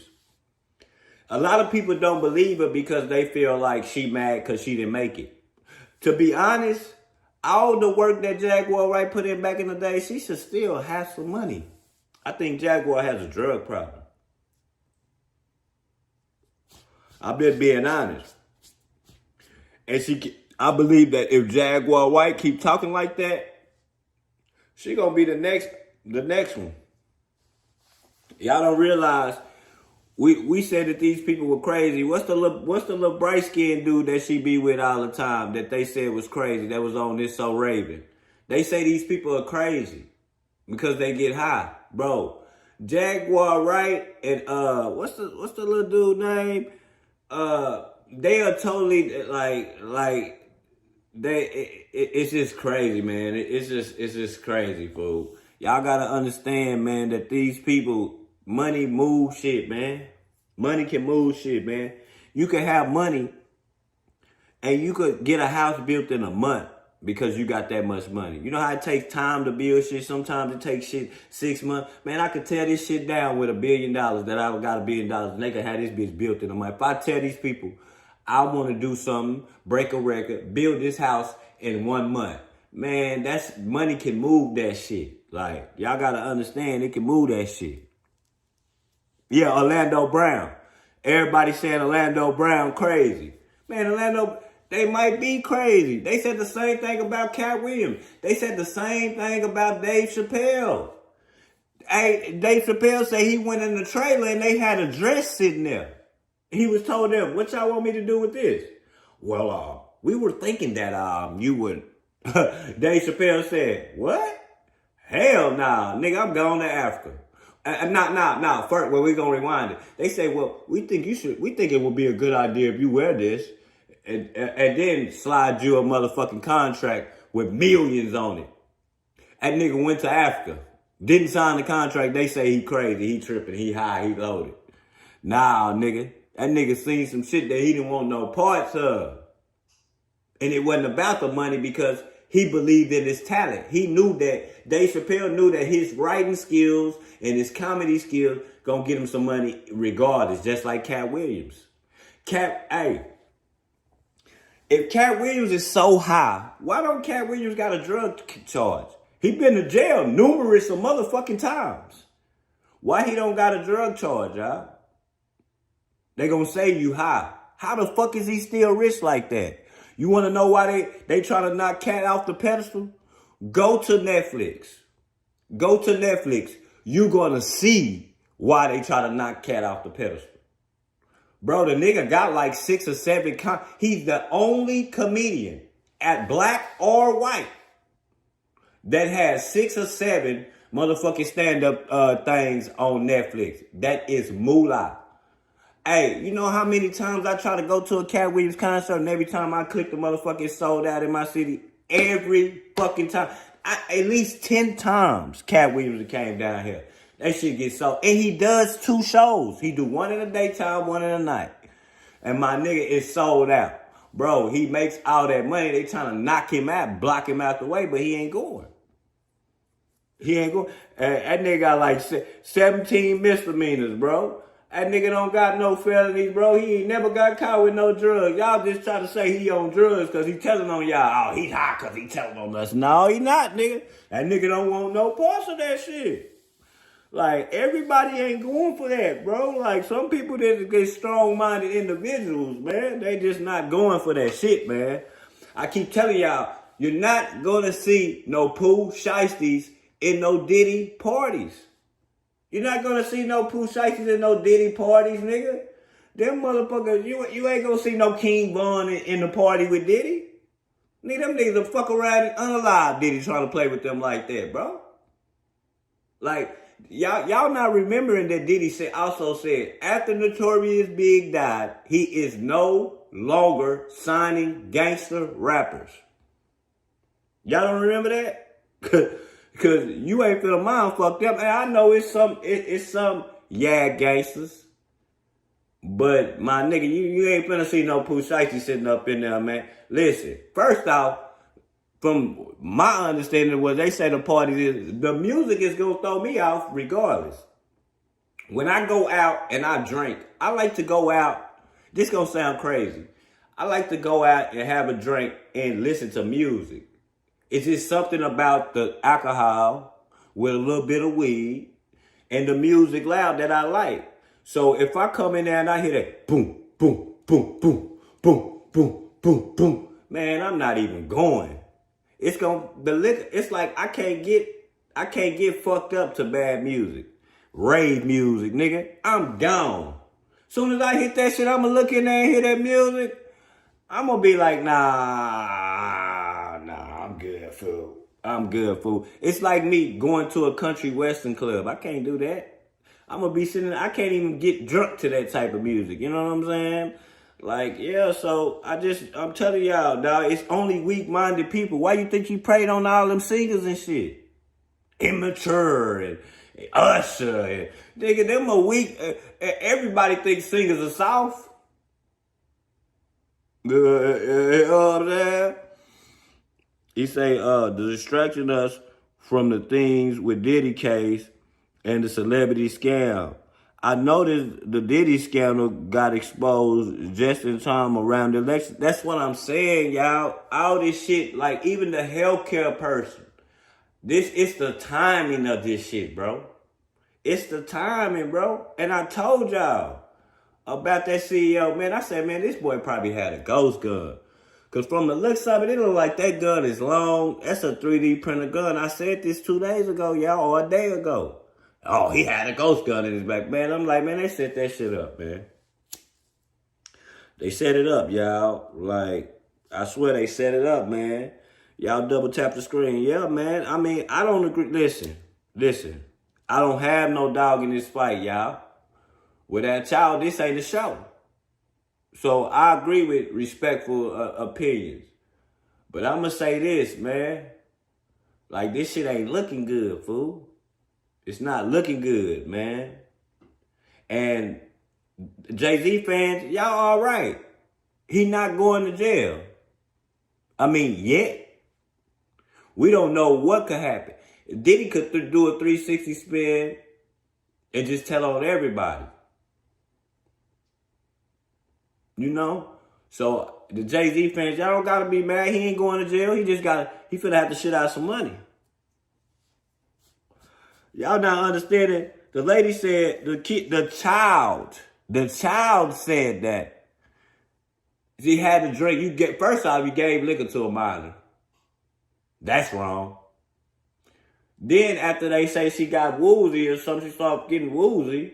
A lot of people don't believe her because they feel like she mad because she didn't make it. To be honest, all the work that Jaguar Wright put in back in the day, she should still have some money. I think Jaguar has a drug problem. I'm just being honest. And I believe that if Jaguar Wright keep talking like that, she gonna be the next one. Y'all don't realize we said that these people were crazy. What's the little bright skinned dude that she be with all the time that they said was crazy, that was on This So Raven? They say these people are crazy because they get high. Bro, Jaguar Wright and what's the little dude name? They are totally it's just crazy, man. It's just crazy, fool. Y'all gotta understand, man, that these people, money moves shit, man. Money can move shit, man. You can have money and you could get a house built in a month because you got that much money. You know how it takes time to build shit? Sometimes it takes shit 6 months. Man, I could tear this shit down with $1 billion that I got $1 billion and they could have this bitch built in a month. If I tell these people, I want to do something, break a record, build this house in 1 month. Man, money can move that shit. Like, y'all got to understand, it can move that shit. Yeah, Orlando Brown. Everybody saying Orlando Brown crazy. Man, they might be crazy. They said the same thing about Cat Williams. They said the same thing about Dave Chappelle. Hey, Dave Chappelle said he went in the trailer and they had a dress sitting there. He was told them, what y'all want me to do with this? Well, we were thinking that you would. Dave Chappelle said, what? Hell nah, nigga, I'm going to Africa. First, well, we're gonna rewind it. They say, well, we think it would be a good idea if you wear this and then slide you a motherfucking contract with millions on it. That nigga went to Africa, didn't sign the contract. They say he crazy, he tripping, he high, he loaded. Nah, nigga, that nigga seen some shit that he didn't want no parts of. And it wasn't about the money because he believed in his talent. He knew that, Dave Chappelle knew that his writing skills and his comedy skills gonna get him some money regardless, just like Cat Williams. If Cat Williams is so high, why don't Cat Williams got a drug charge? He been to jail numerous of motherfucking times. Why he don't got a drug charge, y'all? They gonna say you high. How the fuck is he still rich like that? You want to know why they try to knock Cat off the pedestal? Go to Netflix. Go to Netflix. You're going to see why they try to knock Cat off the pedestal. Bro, the nigga got like 6 or 7. He's the only comedian, at black or white, that has 6 or 7 motherfucking stand-up things on Netflix. That is moolah. Hey, you know how many times I try to go to a Cat Williams concert and every time I click the motherfucking sold out in my city? Every fucking time. At least 10 times Cat Williams came down here. That shit gets sold. And he does 2 shows. He do one in the daytime, one in the night. And my nigga is sold out. Bro, he makes all that money. They trying to knock him out, block him out the way, but he ain't going. He ain't going. That nigga got like 17 misdemeanors, bro. That nigga don't got no felonies, bro. He ain't never got caught with no drugs. Y'all just try to say he on drugs because he telling on y'all. Oh, he's high because he telling on us. No, he not, nigga. That nigga don't want no parts of that shit. Like, everybody ain't going for that, bro. Like, some people that get strong-minded individuals, man, they just not going for that shit, man. I keep telling y'all, you're not going to see no Pooh Shiesties in no Diddy parties. You're not going to see no Pooh Shiesties in no Diddy parties, nigga. Them motherfuckers, you ain't going to see no King Von in the party with Diddy. Nigga, them niggas will fuck around and unalive Diddy trying to play with them like that, bro. Like, y'all not remembering that Diddy also said, after Notorious Big died, he is no longer signing gangster rappers. Y'all don't remember that? Cause you ain't finna mind fucked up. And I know it's some gangsters. But my nigga, you ain't finna see no Pooh Shiesty sitting up in there, man. Listen, first off, from my understanding, what they say the party is, the music is gonna throw me off regardless. When I go out and I drink, I like to go out, this gonna sound crazy. I like to go out and have a drink and listen to music. It's just something about the alcohol with a little bit of weed and the music loud that I like. So if I come in there and I hear that boom, boom, boom, boom, boom, boom, boom, boom, man, I'm not even going. It's like I can't get fucked up to bad music. Rave music, nigga. I'm gone. Soon as I hit that shit, I'ma look in there and hear that music. I'm gonna be like, nah, I'm good, fool. I'm good, fool. It's like me going to a country western club. I can't do that. I'm gonna be sitting there, I can't even get drunk to that type of music. You know what I'm saying? Like, yeah, so I'm telling y'all, dog, it's only weak-minded people. Why you think you preyed on all them singers and shit? Immature and Usher and nigga, them are weak. Everybody thinks singers are soft. You know what I'm saying? He say, the distraction us from the things with Diddy case and the celebrity scam. I noticed the Diddy scandal got exposed just in time around the election. That's what I'm saying, y'all. All this shit, like even the healthcare person. This is the timing of this shit, bro. It's the timing, bro. And I told y'all about that CEO, man. I said, man, this boy probably had a ghost gun. Because from the looks of it, it look like that gun is long. That's a 3D printer gun. I said this 2 days ago, y'all, or a day ago. Oh, he had a ghost gun in his back. Man, I'm like, man, they set that shit up, man. They set it up, y'all. Like, I swear they set it up, man. Y'all double tap the screen. Yeah, man. I mean, I don't agree. Listen. I don't have no dog in this fight, y'all. Without y'all, this ain't a show. So I agree with respectful opinions. But I'm going to say this, man. Like, this shit ain't looking good, fool. It's not looking good, man. And Jay-Z fans, y'all all right. He not going to jail. I mean, yet. We don't know what could happen. Diddy could do a 360 spin and just tell on everybody. You know? So the Jay-Z fans, y'all don't gotta be mad. He ain't going to jail. He finna have to shit out some money. Y'all not understanding. The lady said, the child said that she had to drink. First off, you gave liquor to a minor. That's wrong. Then after they say she got woozy or something, she started getting woozy.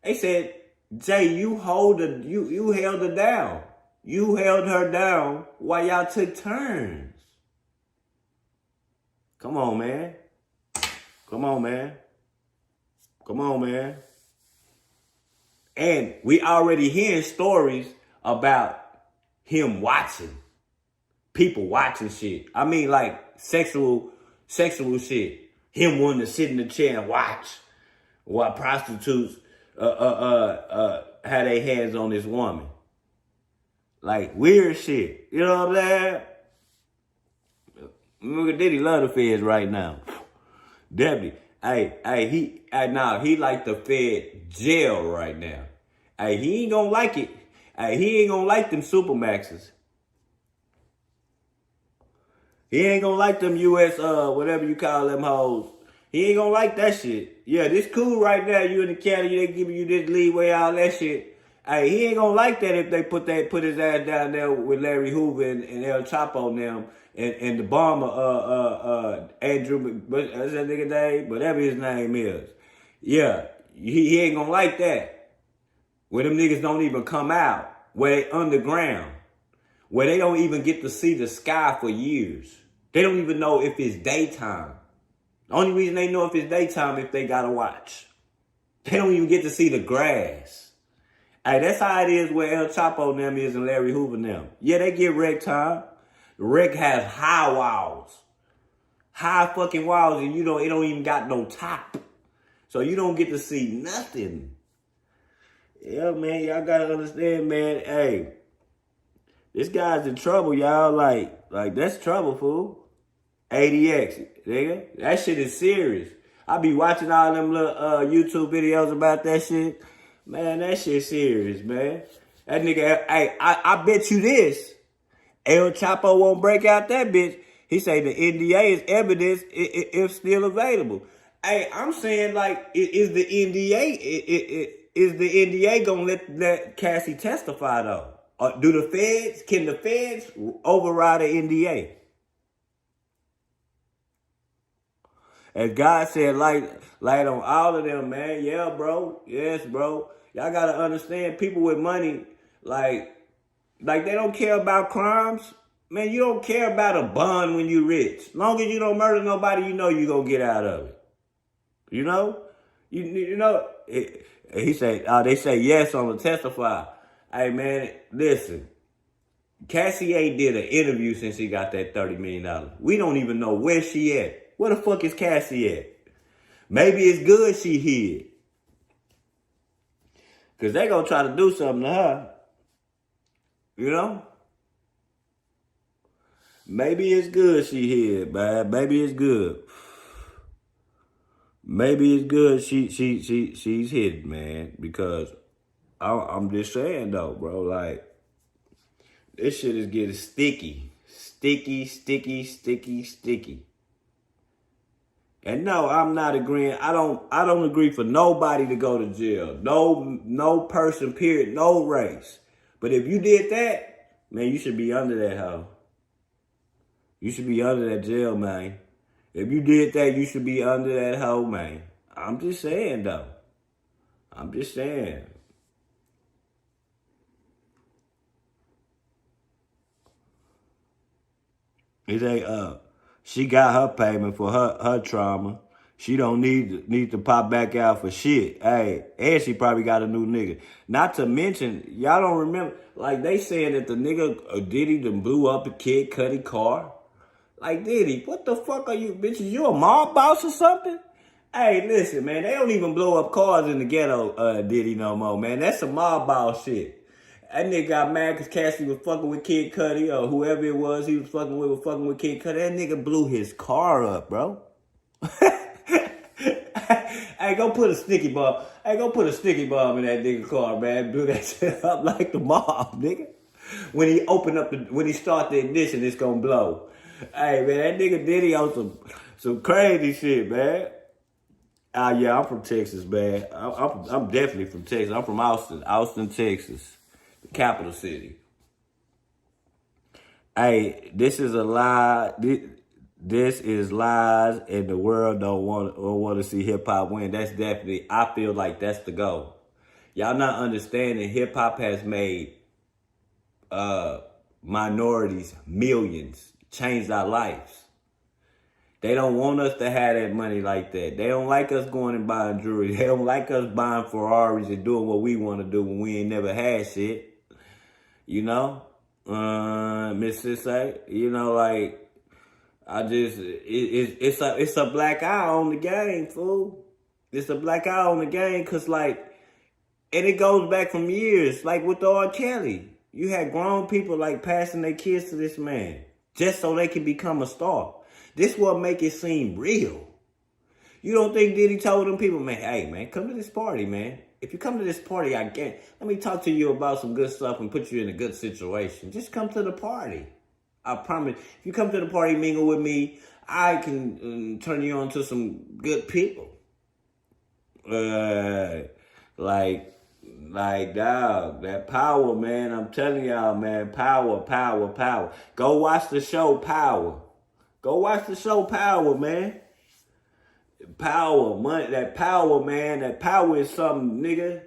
They said, Jay, you held her down. You held her down while y'all took turns. Come on, man. Come on, man. Come on, man. And we already hearing stories about him watching. People watching shit. I mean, like sexual shit. Him wanting to sit in the chair and watch while prostitutes had their hands on this woman. Like weird shit. You know what I'm saying? Look at Diddy love the feds right now. Debbie. He like the Fed jail right now. Hey, he ain't gonna like it. Hey, he ain't gonna like them Supermaxes. He ain't gonna like them US, whatever you call them hoes. He ain't gonna like that shit. Yeah, this cool right now. You in the county, they giving you this leeway, all that shit. Hey, he ain't gonna like that if they put his ass down there with Larry Hoover and El Chapo and them and the bomber, Andrew, what's that nigga name? Whatever his name is. Yeah, he ain't gonna like that. Where them niggas don't even come out. Where they underground. Where they don't even get to see the sky for years. They don't even know if it's daytime. The only reason they know if it's daytime if they gotta watch. They don't even get to see the grass. Hey, that's how it is where El Chapo and them is and Larry Hoover and them. Yeah, they get wreck time. The wreck has high walls. High fucking walls, and it don't even got no top. So you don't get to see nothing. Yeah, man, y'all gotta understand, man. Hey, this guy's in trouble, y'all. Like that's trouble, fool. ADX, nigga. That shit is serious. I be watching all them little YouTube videos about that shit. Man, that shit serious, man. That nigga, hey, I bet you this. El Chapo won't break out that bitch. He say the NDA is evidence if still available. Hey, I'm saying like, is the NDA gonna let Cassie testify though? Or can the feds override the NDA? As God said, light on all of them, man. Yeah, bro. Yes, bro. Y'all gotta understand, people with money, like they don't care about crimes. Man, you don't care about a bond when you rich. As long as you don't murder nobody, you know you gonna get out of it. You know? You know, he say, they say yes on the testify. Hey, man, listen. Cassie A did an interview since he got that $30 million. We don't even know where she at. Where the fuck is Cassie at? Maybe it's good she hid. Because they gonna try to do something to her. You know? Maybe it's good she hid, man. Maybe it's good. Maybe it's good she's hidden, man. Because I'm just saying though, bro, like this shit is getting sticky. Sticky. And no, I'm not agreeing. I don't agree for nobody to go to jail. No person, period, no race. But if you did that, man, you should be under that hoe. You should be under that jail, man. If you did that, you should be under that hoe, man. I'm just saying, though. I'm just saying. It ain't, she got her payment for her trauma. She don't need to pop back out for shit. Hey, and she probably got a new nigga. Not to mention, y'all don't remember, like they saying that the nigga Diddy done blew up a Kid Cudi car. Like, Diddy, what the fuck are you, bitches? You a mob boss or something? Hey, listen, man, they don't even blow up cars in the ghetto, Diddy, no more, man. That's some mob boss shit. That nigga got mad because Cassie was fucking with Kid Cudi, or whoever it was he was fucking with Kid Cudi. That nigga blew his car up, bro. Hey, go put a sticky bomb. Hey, go put a sticky bomb in that nigga car, man. Blew that shit up like the mob, nigga. When he start the ignition, it's gonna blow. Hey, man, that nigga Diddy on some crazy shit, man. Yeah, I'm from Texas, man. I'm definitely from Texas. I'm from Austin, Texas, the capital city. Hey, this is a lie. This is lies, and the world don't want to see hip hop win. That's definitely. I feel like that's the goal. Y'all not understanding. Hip hop has made minorities millions. Changed our lives. They don't want us to have that money like that. They don't like us going and buying jewelry. They don't like us buying Ferraris and doing what we want to do when we ain't never had shit. You know? Miss Sissay, you know, like, it's a black eye on the game, fool. It's a black eye on the game because, like, and it goes back from years, like with the R. Kelly. You had grown people, like, passing their kids to this man. Just so they can become a star. This what make it seem real. You don't think Diddy told them people, man, hey, man, come to this party, man. If you come to this party, let me talk to you about some good stuff and put you in a good situation. Just come to the party. I promise. If you come to the party, mingle with me, I can turn you on to some good people. Like, dog, that power, man. I'm telling y'all, man, power. Go watch the show, Power. Go watch the show, Power, man. Power, money, that power, man. That power is something, nigga.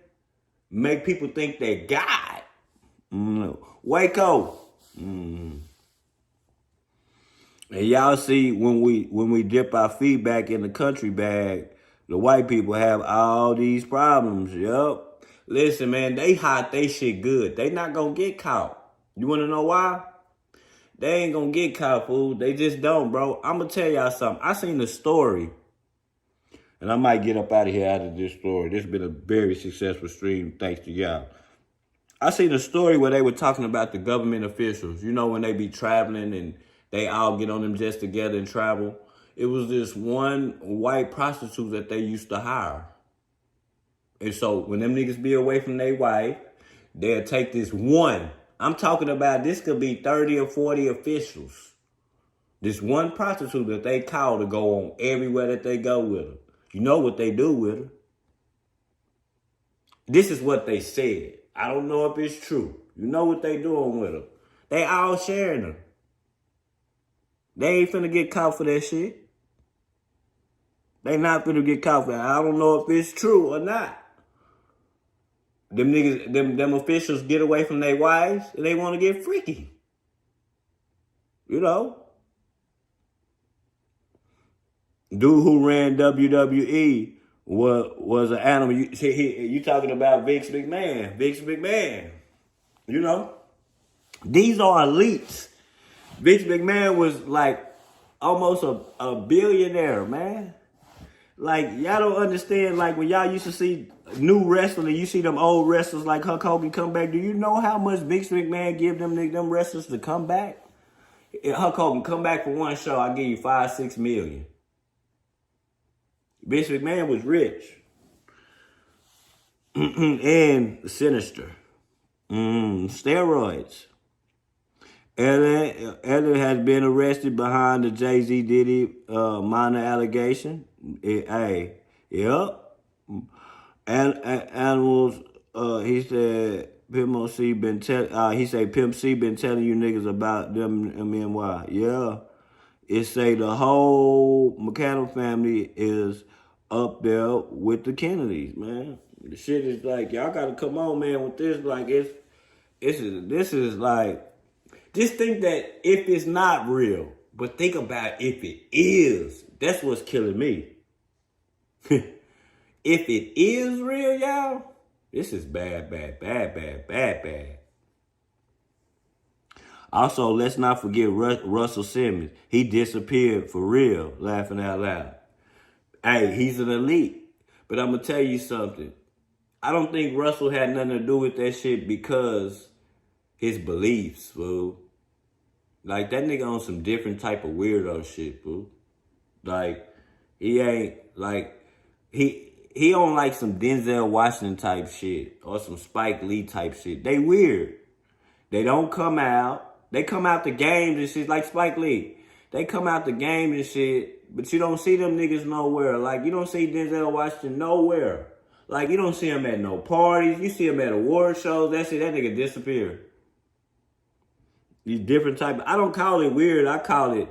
Make people think they God. Waco. And y'all see, when we dip our feet back in the country bag, the white people have all these problems, yup. Listen, man, they hide they shit good. They not gonna get caught. You wanna know why? They ain't gonna get caught, fool. They just don't, bro. I'm gonna tell y'all something. I seen the story, and I might get up out of here out of this story. This has been a very successful stream, thanks to y'all. I seen a story where they were talking about the government officials. You know, when they be traveling and they all get on them jets together and travel. It was this one white prostitute that they used to hire. And so when them niggas be away from their wife, they'll take this one. I'm talking about this could be 30 or 40 officials. This one prostitute that they call to go on everywhere that they go with her. You know what they do with her. This is what they said. I don't know if it's true. You know what they doing with her. They all sharing her. They ain't finna get caught for that shit. They not finna get caught for that. I don't know if it's true or not. Them niggas, them officials get away from their wives and they want to get freaky. You know? Dude who ran WWE was an animal. You talking about Vince McMahon. Vince McMahon. You know? These are elites. Vince McMahon was like almost a billionaire, man. Like, y'all don't understand, like, when y'all used to see new wrestling, you see them old wrestlers like Hulk Hogan come back. Do you know how much Vince McMahon give them wrestlers to come back? If Hulk Hogan come back for one show, I'll give you $5-6 million. Vince McMahon was rich. And sinister. Steroids. Ellen has been arrested behind the Jay-Z Diddy minor allegation. Yep. Animals, he said, Pimp C been Pimp C been telling you niggas about them MNY. Yeah. It say the whole McCannell family is up there with the Kennedys, man. The shit is like, y'all gotta come on, man, with this. Like, this is like, just think that if it's not real, but think about if it is. That's what's killing me. If it is real, y'all, this is bad. Also, let's not forget Russell Simmons. He disappeared for real, laughing out loud. Hey, he's an elite. But I'm going to tell you something. I don't think Russell had nothing to do with that shit because his beliefs, fool. Like, that nigga on some different type of weirdo shit, fool. Like, he ain't, like, he on like some Denzel Washington type shit or some Spike Lee type shit. They weird. They don't come out. They come out the games and shit like Spike Lee. They come out the game and shit, but you don't see them niggas nowhere. Like, you don't see Denzel Washington nowhere. Like, you don't see him at no parties. You see him at award shows. That shit, that nigga disappeared. These different type. I don't call it weird. I call it,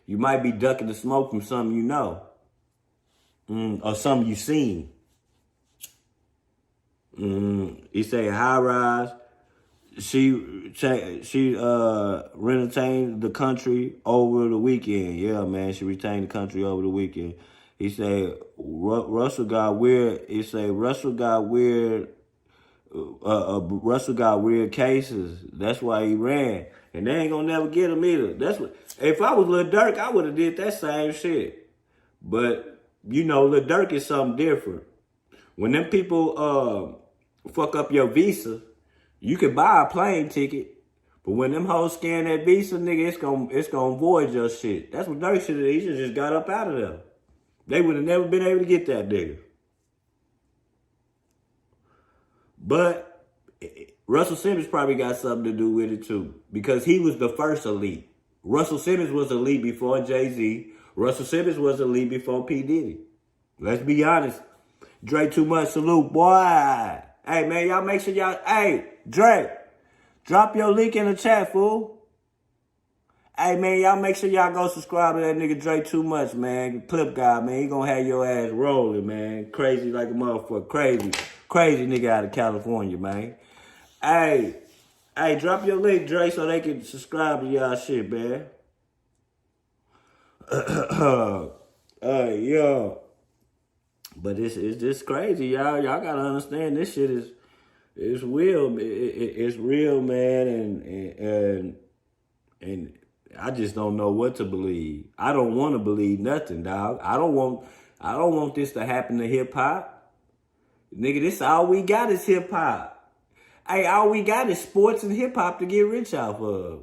you might be ducking the smoke from something you know. Or something you seen. He say high rise. She retained the country over the weekend. Yeah, man, she retained the country over the weekend. He say Russell got weird. He say Russell got weird. Russell got weird cases. That's why he ran, and they ain't gonna never get him either. That's what. If I was Lil Durk, I would have did that same shit. But you know, Lil Durk is something different. When them people fuck up your visa, you can buy a plane ticket, but when them hoes scan that visa, nigga, it's gonna void your shit. That's what Durk should have. He should just got up out of there. They would have never been able to get that nigga. But Russell Simmons probably got something to do with it too, because he was the first elite. Russell Simmons was elite before Jay-Z. Russell Simmons was elite before P. Diddy. Let's be honest. Dre Too Much salute, boy. Hey, man, y'all make sure y'all... Hey, Dre, drop your link in the chat, fool. Hey, man, y'all make sure y'all go subscribe to that nigga Dre Too Much, man. Clip guy, man. He gonna have your ass rolling, man. Crazy like a motherfucker. Crazy nigga out of California, man. Hey, drop your link, Dre, so they can subscribe to y'all shit, man. Yo. But it's just crazy, y'all. Y'all gotta understand this shit is It's real. It's real, man, and I just don't know what to believe. I don't want to believe nothing, dog. I don't want this to happen to hip hop. Nigga, this all we got is hip hop. Hey, all we got is sports and hip hop to get rich off of.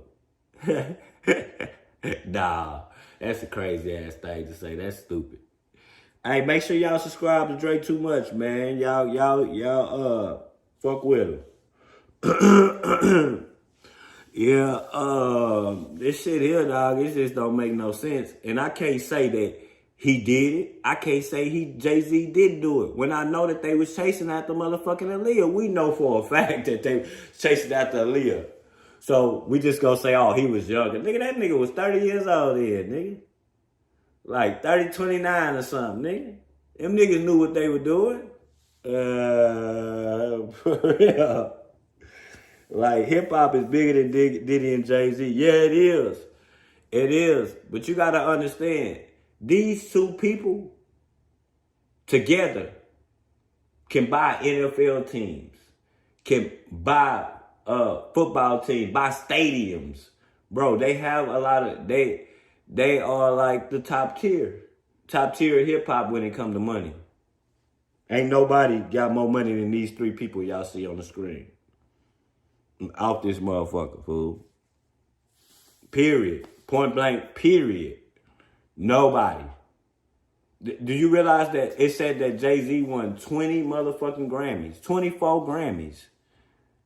Nah, that's a crazy ass thing to say. That's stupid. Hey, make sure y'all subscribe to Drake Too Much, man. Y'all fuck with him. Yeah, this shit here, dog, it just don't make no sense. And I can't say that he did it. I can't say Jay-Z did do it. When I know that they was chasing after motherfucking Aaliyah, we know for a fact that they was chasing after Aaliyah. So we just gonna say, oh, he was younger. Nigga, that nigga was 30 years old then, nigga. Like 30, 29 or something, nigga. Them niggas knew what they were doing. For real. Like, hip-hop is bigger than Diddy and Jay-Z. Yeah, it is. It is. But you got to understand, these two people together can buy NFL teams, can buy football teams, buy stadiums. Bro, they have a lot of... They are like the top tier hip-hop when it comes to money. Ain't nobody got more money than these three people y'all see on the screen. Off this motherfucker, fool. Period. Point blank, period. Nobody. Do you realize that it said that Jay-Z won 20 motherfucking Grammys? 24 Grammys.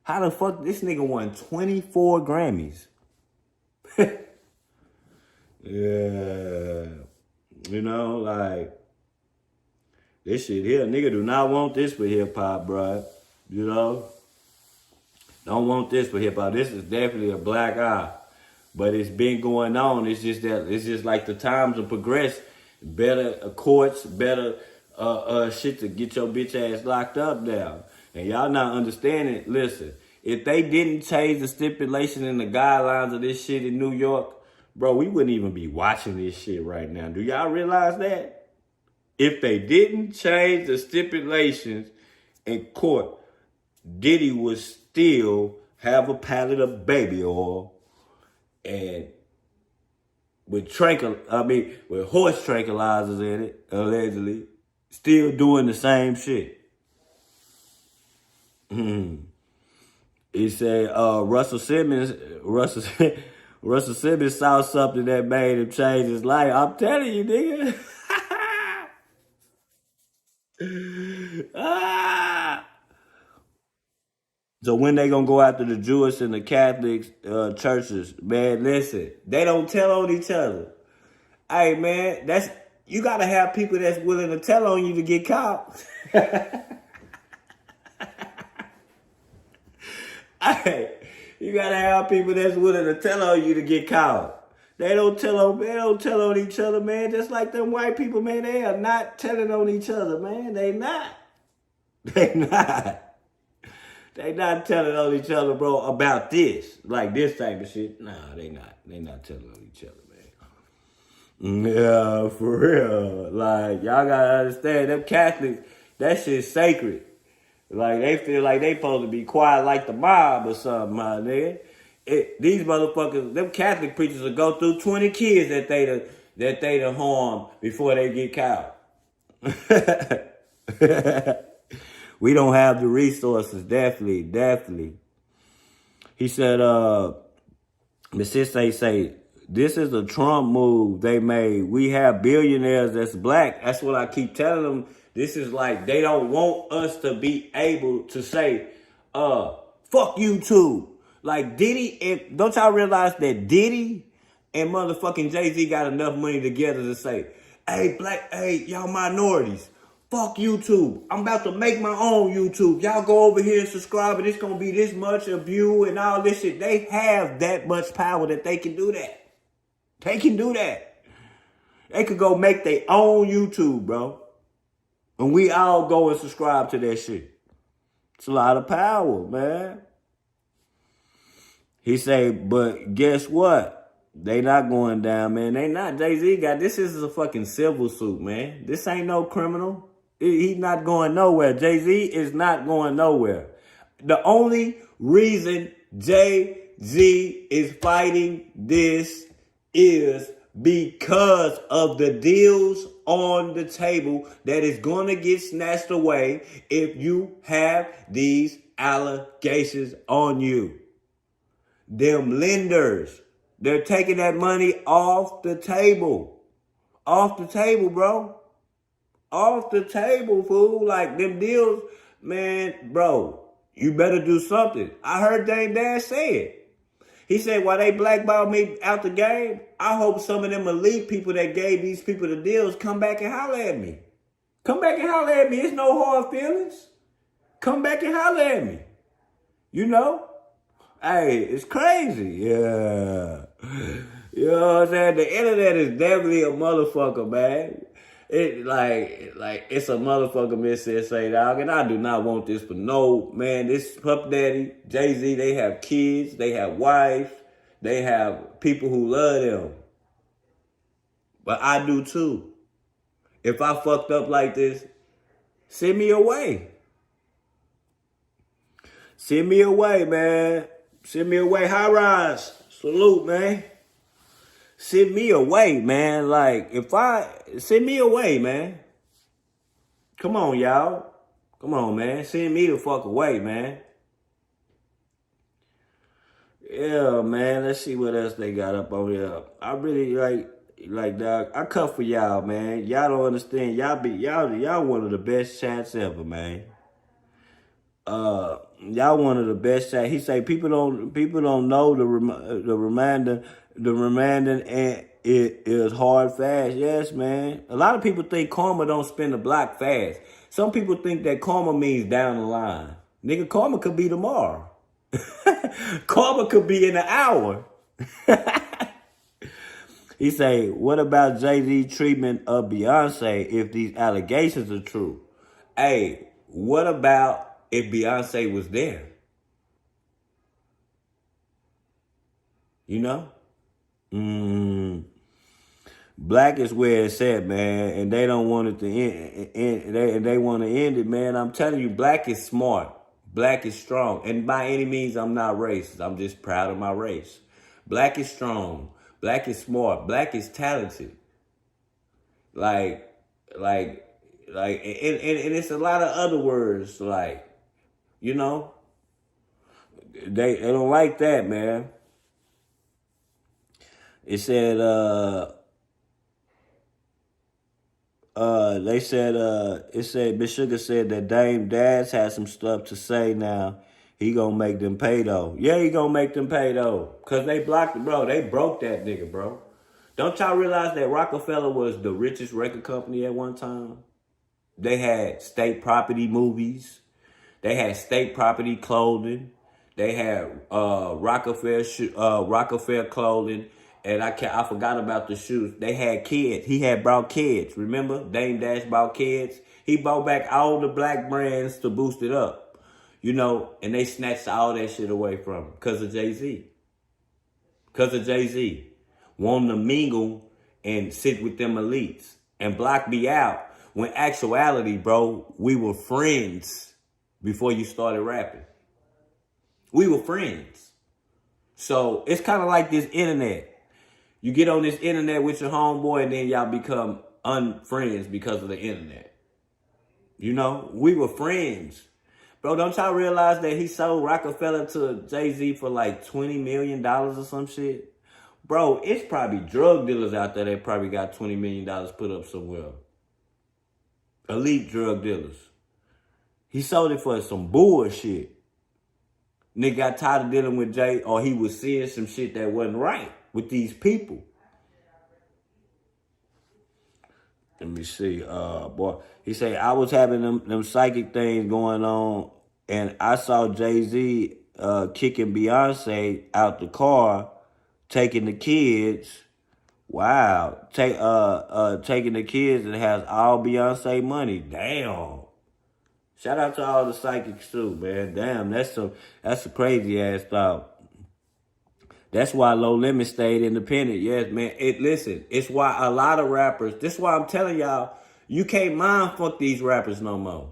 How the fuck this nigga won 24 Grammys? Yeah. You know, like, this shit here, nigga do not want this for hip-hop, bruh. You know? Don't want this for hip-hop. This is definitely a black eye. But it's been going on. It's just that, it's just like the times have progressed. Better courts, better shit to get your bitch ass locked up now. And y'all not understanding, listen, if they didn't change the stipulation and the guidelines of this shit in New York, bro, we wouldn't even be watching this shit right now. Do y'all realize that? If they didn't change the stipulations in court, Diddy would still have a pallet of baby oil and with horse tranquilizers in it, allegedly, still doing the same shit. He said Russell Simmons saw something that made him change his life. I'm telling you, nigga. So when they gonna go after the Jewish and the Catholic churches, man, listen, they don't tell on each other. Hey, man, you gotta have people that's willing to tell on you to get caught. Hey, you gotta have people that's willing to tell on you to get caught. They don't tell on each other, man. Just like them white people, man, they are not telling on each other, man. They not. They not telling on each other, bro, about this. Like this type of shit. Nah, they not. They not telling on each other, man. Yeah, for real. Like, y'all gotta understand, them Catholics, that shit's sacred. Like, they feel like they supposed to be quiet like the mob or something, my nigga. These motherfuckers, them Catholic preachers will go through 20 kids that they done harm before they get caught. We don't have the resources, definitely. He said, Ms. say, this is a Trump move they made. We have billionaires that's black. That's what I keep telling them. This is like, they don't want us to be able to say, fuck YouTube. Like Diddy, don't y'all realize that Diddy and motherfucking Jay-Z got enough money together to say, hey, y'all minorities, fuck YouTube. I'm about to make my own YouTube. Y'all go over here and subscribe and it's going to be this much of view and all this shit. They have that much power that they can do that. They can do that. They could go make their own YouTube, bro. And we all go and subscribe to that shit. It's a lot of power, man. He say, but guess what? They not going down, man. They not. Jay-Z this is a fucking civil suit, man. This ain't no criminal. He's not going nowhere. Jay-Z is not going nowhere. The only reason Jay-Z is fighting this is because of the deals on the table that is going to get snatched away if you have these allegations on you. Them lenders, they're taking that money off the table. Off the table, bro. Off the table, fool. Like, them deals, man, bro, you better do something. I heard Dame Dash say it. He said, while they blackballed me out the game, I hope some of them elite people that gave these people the deals come back and holler at me. Come back and holler at me. It's no hard feelings. Come back and holler at me. You know? Hey, it's crazy. Yeah. You know what I'm saying? The internet is definitely a motherfucker, man. It like it's a motherfucker miss dog, and I do not want this for no man. This Puff Daddy, Jay-Z, they have kids, they have wives, they have people who love them. But I do too. If I fucked up like this, send me away. Send me away, man. Send me away. High rise. Salute, man. Send me away, man. Like, send me away, man. Come on, y'all. Come on, man. Send me the fuck away, man. Yeah, man. Let's see what else they got up on here. I really like, dog. I cut for y'all, man. Y'all don't understand. Y'all one of the best chats ever, man. Y'all one of the best chats. He say people don't know the remanding and it is hard fast. Yes, man. A lot of people think karma don't spin the block fast. Some people think that karma means down the line. Nigga, karma could be tomorrow. Karma could be in an hour. He say, what about Jay-Z treatment of Beyonce if these allegations are true? Hey, what about if Beyonce was there? You know? Black is where it's at, man, and they don't want it to end. They want to end it, man. I'm telling you, black is smart. Black is strong. And by any means, I'm not racist. I'm just proud of my race. Black is strong. Black is smart. Black is talented. And it's a lot of other words, like, you know, they don't like that, man. It said, Miss Sugar said that Dame Dash has some stuff to say now. He gonna make them pay though. Yeah, he gonna make them pay though. Cause they blocked it, bro. They broke that nigga, bro. Don't y'all realize that Rockefeller was the richest record company at one time? They had state property movies. They had state property clothing. They had Rockefeller clothing. And I forgot about the shoes. They had kids. He had brought kids. Remember? Dame Dash bought kids. He bought back all the black brands to boost it up. You know, and they snatched all that shit away from him because of Jay-Z. Because of Jay-Z. Wanting to mingle and sit with them elites and block me out. When actuality, bro, we were friends before you started rapping. We were friends. So it's kind of like this internet. You get on this internet with your homeboy and then y'all become unfriends because of the internet. You know, we were friends. Bro, don't y'all realize that he sold Rockefeller to Jay-Z for like $20 million or some shit? Bro, it's probably drug dealers out there that probably got $20 million put up somewhere. Elite drug dealers. He sold it for some bullshit. Nigga got tired of dealing with Jay, or he was seeing some shit that wasn't right with these people. Let me see. Boy, he say, I was having them psychic things going on, and I saw Jay-Z kicking Beyonce out the car, taking the kids. Wow. Taking the kids that has all Beyonce money. Damn. Shout out to all the psychics too, man. Damn, that's a crazy ass thought. That's why Low Limit stayed independent. Yes, man. Listen, it's why a lot of rappers, this is why I'm telling y'all, you can't mind fuck these rappers no more.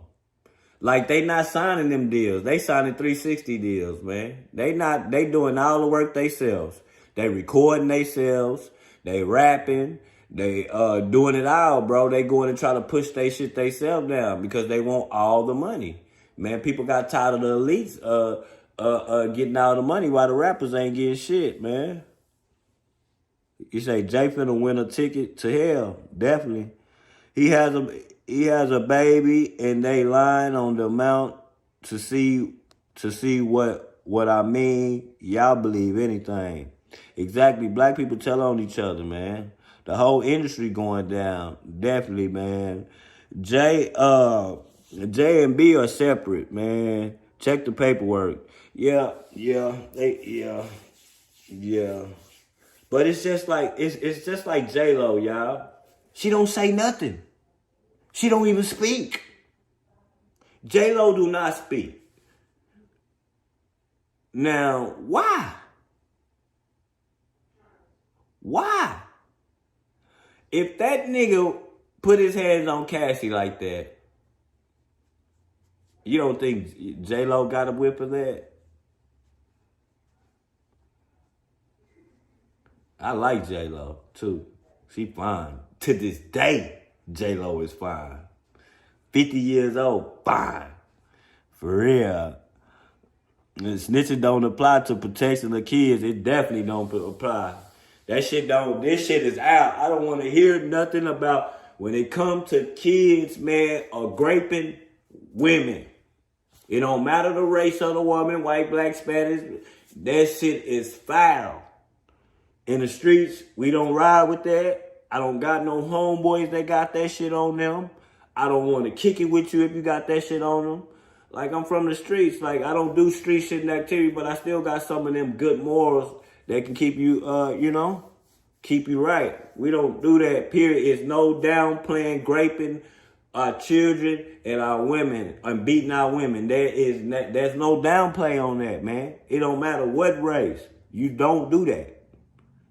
Like, they not signing them deals. They signing 360 deals, man. They doing all the work themselves. They recording themselves. They rapping. They doing it all, bro. They going to try to push their shit themselves down because they want all the money. Man, people got tired of the elites getting all the money while the rappers ain't getting shit, man. You say Jay finna win a ticket to hell. Definitely. He has a baby and they lying on the amount to see what I mean. Y'all believe anything. Exactly. Black people tell on each other, man. The whole industry going down. Definitely, man. J and B are separate, man. Check the paperwork. Yeah. But it's just like J-Lo, y'all. She don't say nothing. She don't even speak. J-Lo do not speak. Now, why? Why? If that nigga put his hands on Cassie like that, you don't think J-Lo got a whip of that? I like J-Lo, too. She fine. To this day, J-Lo is fine. 50 years old, fine. For real. And snitching don't apply to protection of kids. It definitely don't apply. This shit is out. I don't want to hear nothing about when it comes to kids, man, or graping women. It don't matter the race of the woman, white, black, Spanish. That shit is foul. In the streets, we don't ride with that. I don't got no homeboys that got that shit on them. I don't want to kick it with you if you got that shit on them. Like, I'm from the streets. Like, I don't do street shit and activity, but I still got some of them good morals that can keep you, keep you right. We don't do that, period. It's no downplaying, graping our children and our women and beating our women. There's no downplay on that, man. It don't matter what race. You don't do that.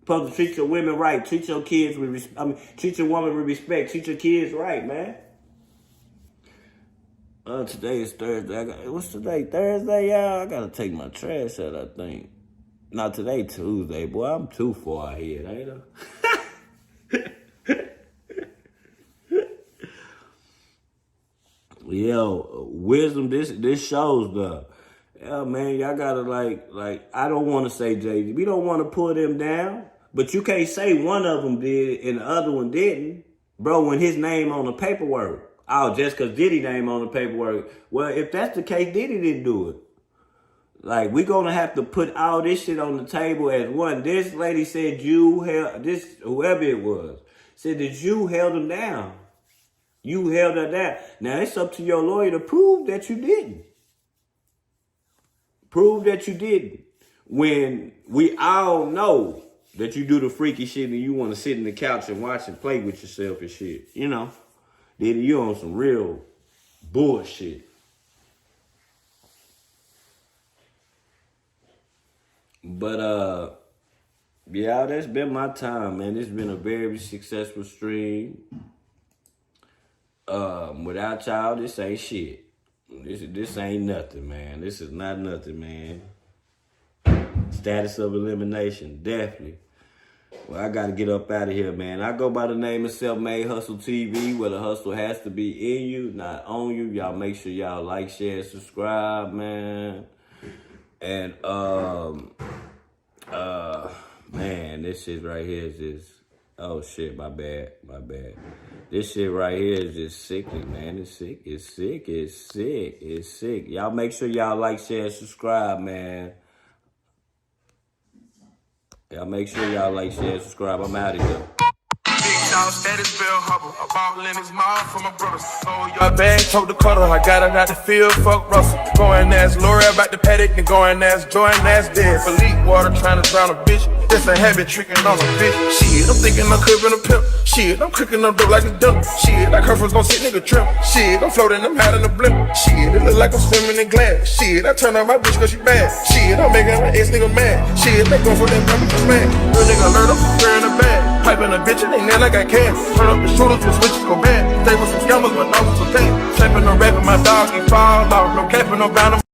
Supposed to treat your women right. Treat your kids with treat your woman with respect. Treat your kids right, man. Today is Thursday. What's today? Thursday, y'all? I gotta take my trash out, I think. Not today, Tuesday. Boy, I'm too far ahead, ain't I? Yo, wisdom, this shows the. Yeah, man, y'all gotta like, I don't want to say Jay-Z. We don't want to pull them down. But you can't say one of them did and the other one didn't. Bro, when his name on the paperwork. Oh, just because Diddy name on the paperwork. Well, if that's the case, Diddy didn't do it. Like, we're going to have to put all this shit on the table as one. This lady said whoever it was, said that you held him down. You held her down. Now, it's up to your lawyer to prove that you didn't. Prove that you didn't. When we all know that you do the freaky shit and you want to sit in the couch and watch and play with yourself and shit. You know. Then you on some real bullshit. But, yeah, that's been my time, man. It's been a very successful stream. Without y'all, this ain't shit. This ain't nothing, man. This is not nothing, man. Status of elimination, definitely. Well, I got to get up out of here, man. I go by the name of Self-Made Hustle TV, where the hustle has to be in you, not on you. Y'all make sure y'all like, share, subscribe, man. And, man, this shit right here is just, oh, shit, my bad. This shit right here is just sickening, man. It's sick. Y'all make sure y'all like, share, subscribe, man. Y'all make sure y'all like, share, subscribe. I'm out of here. Big dog status, Bill Hubble. A ball in his mouth for my brothers. Oh, your bag, tote the cutter. I got it out the field, fuck Russell. Going ass Laura about the paddock, and going ass Jordan ass dead. For leak water, trying to drown a bitch. That's a habit, tricking on a bitch. Shit, I'm thinking I'm clipping a pimp. Shit, I'm cooking up dope like a dump. Shit, like her gon' sit nigga trim. Shit, I'm floating, I'm hot in the blimp. Shit, it look like I'm swimming in glass. Shit, I turn on my bitch cause she bad. Shit, I'm making my ex nigga mad. Shit, they go for that puppy man. Real nigga alert, I'm wearing a bag. Piping a bitch and they nail like I can. Turn up the shooters with switches go bad. Stay with some scammers, but no one's a pain. rapping, my dog, he fall off. No capping around him.